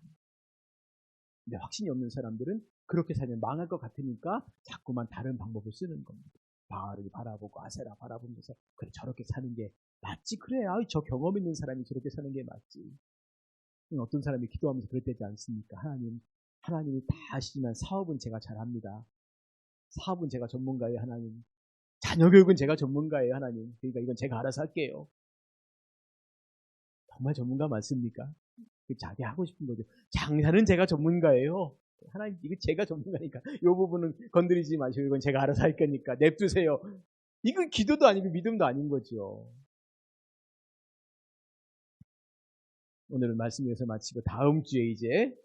근데 확신이 없는 사람들은 그렇게 살면 망할 것 같으니까 자꾸만 다른 방법을 쓰는 겁니다. 바알을 바라보고 아세라 바라보면서 그래 저렇게 사는 게 맞지? 그래 저 경험 있는 사람이 저렇게 사는 게 맞지. 어떤 사람이 기도하면서 그랬대지 않습니까? 하나님이 다 아시지만 사업은 제가 잘합니다. 사업은 제가 전문가예요, 하나님. 자녀 교육은 제가 전문가예요, 하나님. 그러니까 이건 제가 알아서 할게요. 정말 전문가 맞습니까? 자기 하고 싶은 거죠. 장사는 제가 전문가예요. 하나님, 이거 제가 전문가니까 이 부분은 건드리지 마시고 이건 제가 알아서 할 거니까 냅두세요. 이건 기도도 아니고 믿음도 아닌 거죠. 오늘은 말씀에서 마치고 다음 주에 이제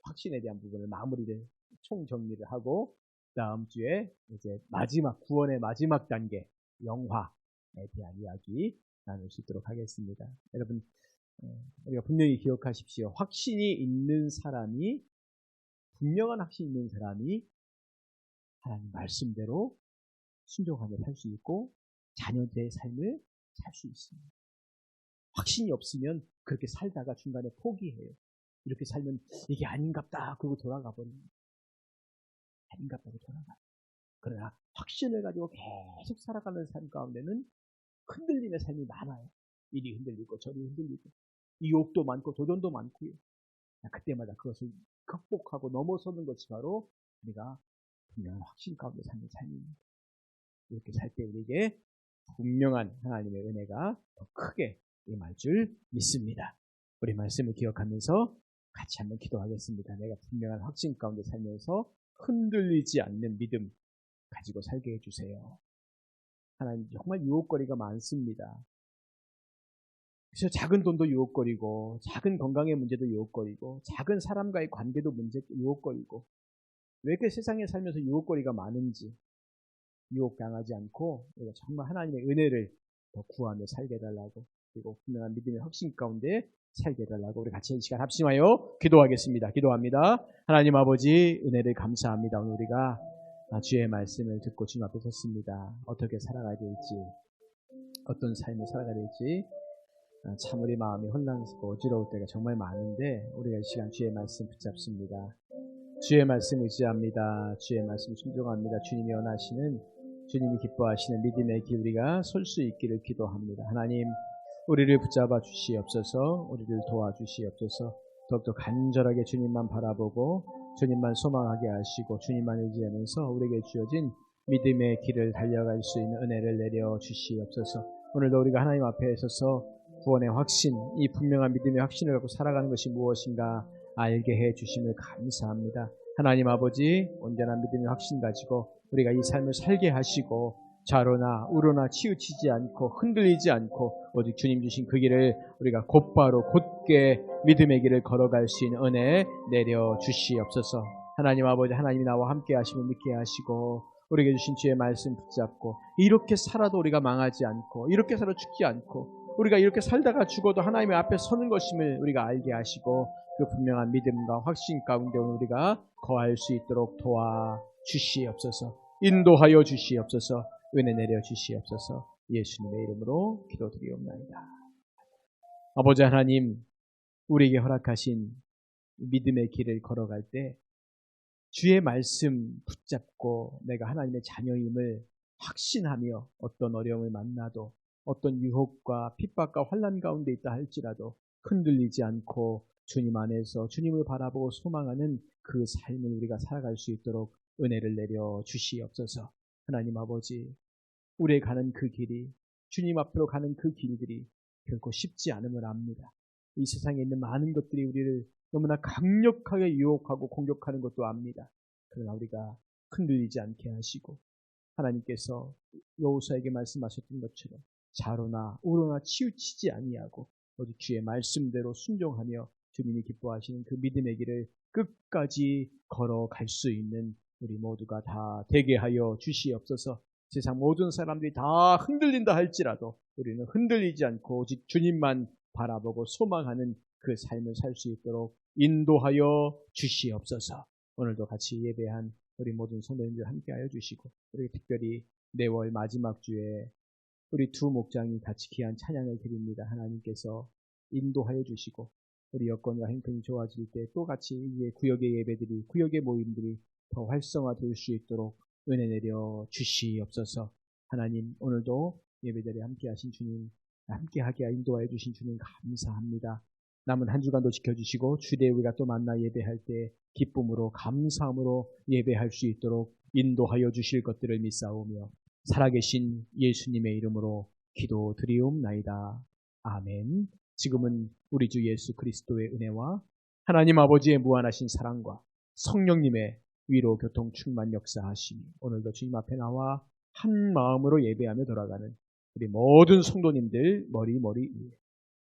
확신에 대한 부분을 마무리를 총정리를 하고 다음 주에 이제 마지막 구원의 마지막 단계 영화에 대한 이야기 나눌 수 있도록 하겠습니다. 여러분 우리가 분명히 기억하십시오. 확신이 있는 사람이 분명한 확신이 있는 사람이 하나님 말씀대로 순종하며 살 수 있고 자녀들의 삶을 살 수 있습니다. 확신이 없으면 그렇게 살다가 중간에 포기해요. 이렇게 살면 이게 아닌갑다 그러고 돌아가 버립니다. 아닌갑다고 돌아가. 그러나 확신을 가지고 계속 살아가는 삶 가운데는 흔들리는 삶이 많아요. 이리 흔들리고 저리 흔들리고 유혹도 많고 도전도 많고요. 그때마다 그것을 극복하고 넘어서는 것이 바로 우리가 분명한 확신 가운데 사는 삶입니다. 이렇게 살 때 우리에게 분명한 하나님의 은혜가 더 크게 임할 줄 믿습니다. 우리 말씀을 기억하면서 같이 한번 기도하겠습니다. 내가 분명한 확신 가운데 살면서 흔들리지 않는 믿음 가지고 살게 해주세요. 하나님 정말 유혹거리가 많습니다. 그래서 작은 돈도 유혹거리고 작은 건강의 문제도 유혹거리고 작은 사람과의 관계도 유혹거리고 왜 이렇게 세상에 살면서 유혹거리가 많은지 유혹당하지 않고 우리가 정말 하나님의 은혜를 더 구하며 살게 해달라고 그리고 분명한 믿음의 확신 가운데 살게 해달라고 우리 같이 이 시간 합심하여 기도하겠습니다. 기도합니다. 하나님 아버지 은혜를 감사합니다. 오늘 우리가 주의 말씀을 듣고 주님 앞에 섰습니다. 어떻게 살아가야 될지 어떤 삶을 살아가야 될지 참 우리 마음이 혼란스럽고 어지러울 때가 정말 많은데 우리가 이 시간 주의 말씀 붙잡습니다. 주의 말씀 의지합니다. 주의 말씀 순종합니다. 주님이 원하시는 주님이 기뻐하시는 믿음의 길 우리가 설 수 있기를 기도합니다. 하나님 우리를 붙잡아 주시옵소서. 우리를 도와주시옵소서. 더욱더 간절하게 주님만 바라보고 주님만 소망하게 하시고 주님만 의지하면서 우리에게 주어진 믿음의 길을 달려갈 수 있는 은혜를 내려 주시옵소서. 오늘도 우리가 하나님 앞에 서서 구원의 확신, 이 분명한 믿음의 확신을 갖고 살아가는 것이 무엇인가 알게 해 주심을 감사합니다. 하나님 아버지 온전한 믿음의 확신 가지고 우리가 이 삶을 살게 하시고 좌로나 우로나 치우치지 않고 흔들리지 않고 오직 주님 주신 그 길을 우리가 곧바로 곧게 믿음의 길을 걸어갈 수 있는 은혜 내려 주시옵소서. 하나님 아버지 하나님이 나와 함께 하시면 믿게 하시고 우리에게 주신 주의 말씀 붙잡고 이렇게 살아도 우리가 망하지 않고 이렇게 살아 죽지 않고 우리가 이렇게 살다가 죽어도 하나님의 앞에 서는 것임을 우리가 알게 하시고 그 분명한 믿음과 확신 가운데 우리가 거할 수 있도록 도와 주시옵소서. 인도하여 주시옵소서. 은혜 내려 주시옵소서. 예수님의 이름으로 기도드리옵나이다. 아버지 하나님 우리에게 허락하신 믿음의 길을 걸어갈 때 주의 말씀 붙잡고 내가 하나님의 자녀임을 확신하며 어떤 어려움을 만나도 어떤 유혹과 핍박과 환난 가운데 있다 할지라도 흔들리지 않고 주님 안에서 주님을 바라보고 소망하는 그 삶을 우리가 살아갈 수 있도록 은혜를 내려 주시옵소서. 하나님 아버지 우리의 가는 그 길이 주님 앞으로 가는 그 길들이 결코 쉽지 않음을 압니다. 이 세상에 있는 많은 것들이 우리를 너무나 강력하게 유혹하고 공격하는 것도 압니다. 그러나 우리가 흔들리지 않게 하시고 하나님께서 여호수아에게 말씀하셨던 것처럼 좌로나 우로나 치우치지 아니하고 오직 주의 말씀대로 순종하며 주님이 기뻐하시는 그 믿음의 길을 끝까지 걸어갈 수 있는 우리 모두가 다 되게 하여 주시옵소서. 세상 모든 사람들이 다 흔들린다 할지라도 우리는 흔들리지 않고 오직 주님만 바라보고 소망하는 그 삶을 살 수 있도록 인도하여 주시옵소서. 오늘도 같이 예배한 우리 모든 성도님들 함께하여 주시고, 우리 특별히 내월 마지막 주에 우리 두 목장이 같이 귀한 찬양을 드립니다. 하나님께서 인도하여 주시고 우리 여건과 형편이 좋아질 때 또 같이 이제 구역의 예배들이, 구역의 모임들이 더 활성화될 수 있도록 은혜 내려 주시옵소서. 하나님, 오늘도 예배자리에 함께하신 주님, 함께하게 인도하여 주신 주님 감사합니다. 남은 한 주간도 지켜주시고 주대에 우리가 또 만나 예배할 때 기쁨으로 감사함으로 예배할 수 있도록 인도하여 주실 것들을 믿사오며 살아계신 예수님의 이름으로 기도드리옵나이다. 아멘. 지금은 우리 주 예수 그리스도의 은혜와 하나님 아버지의 무한하신 사랑과 성령님의 위로 교통 충만 역사하시니 오늘도 주님 앞에 나와 한 마음으로 예배하며 돌아가는 우리 모든 성도님들 머리 위에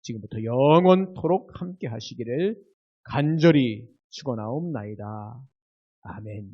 지금부터 영원토록 함께 하시기를 간절히 축원하옵나이다. 아멘.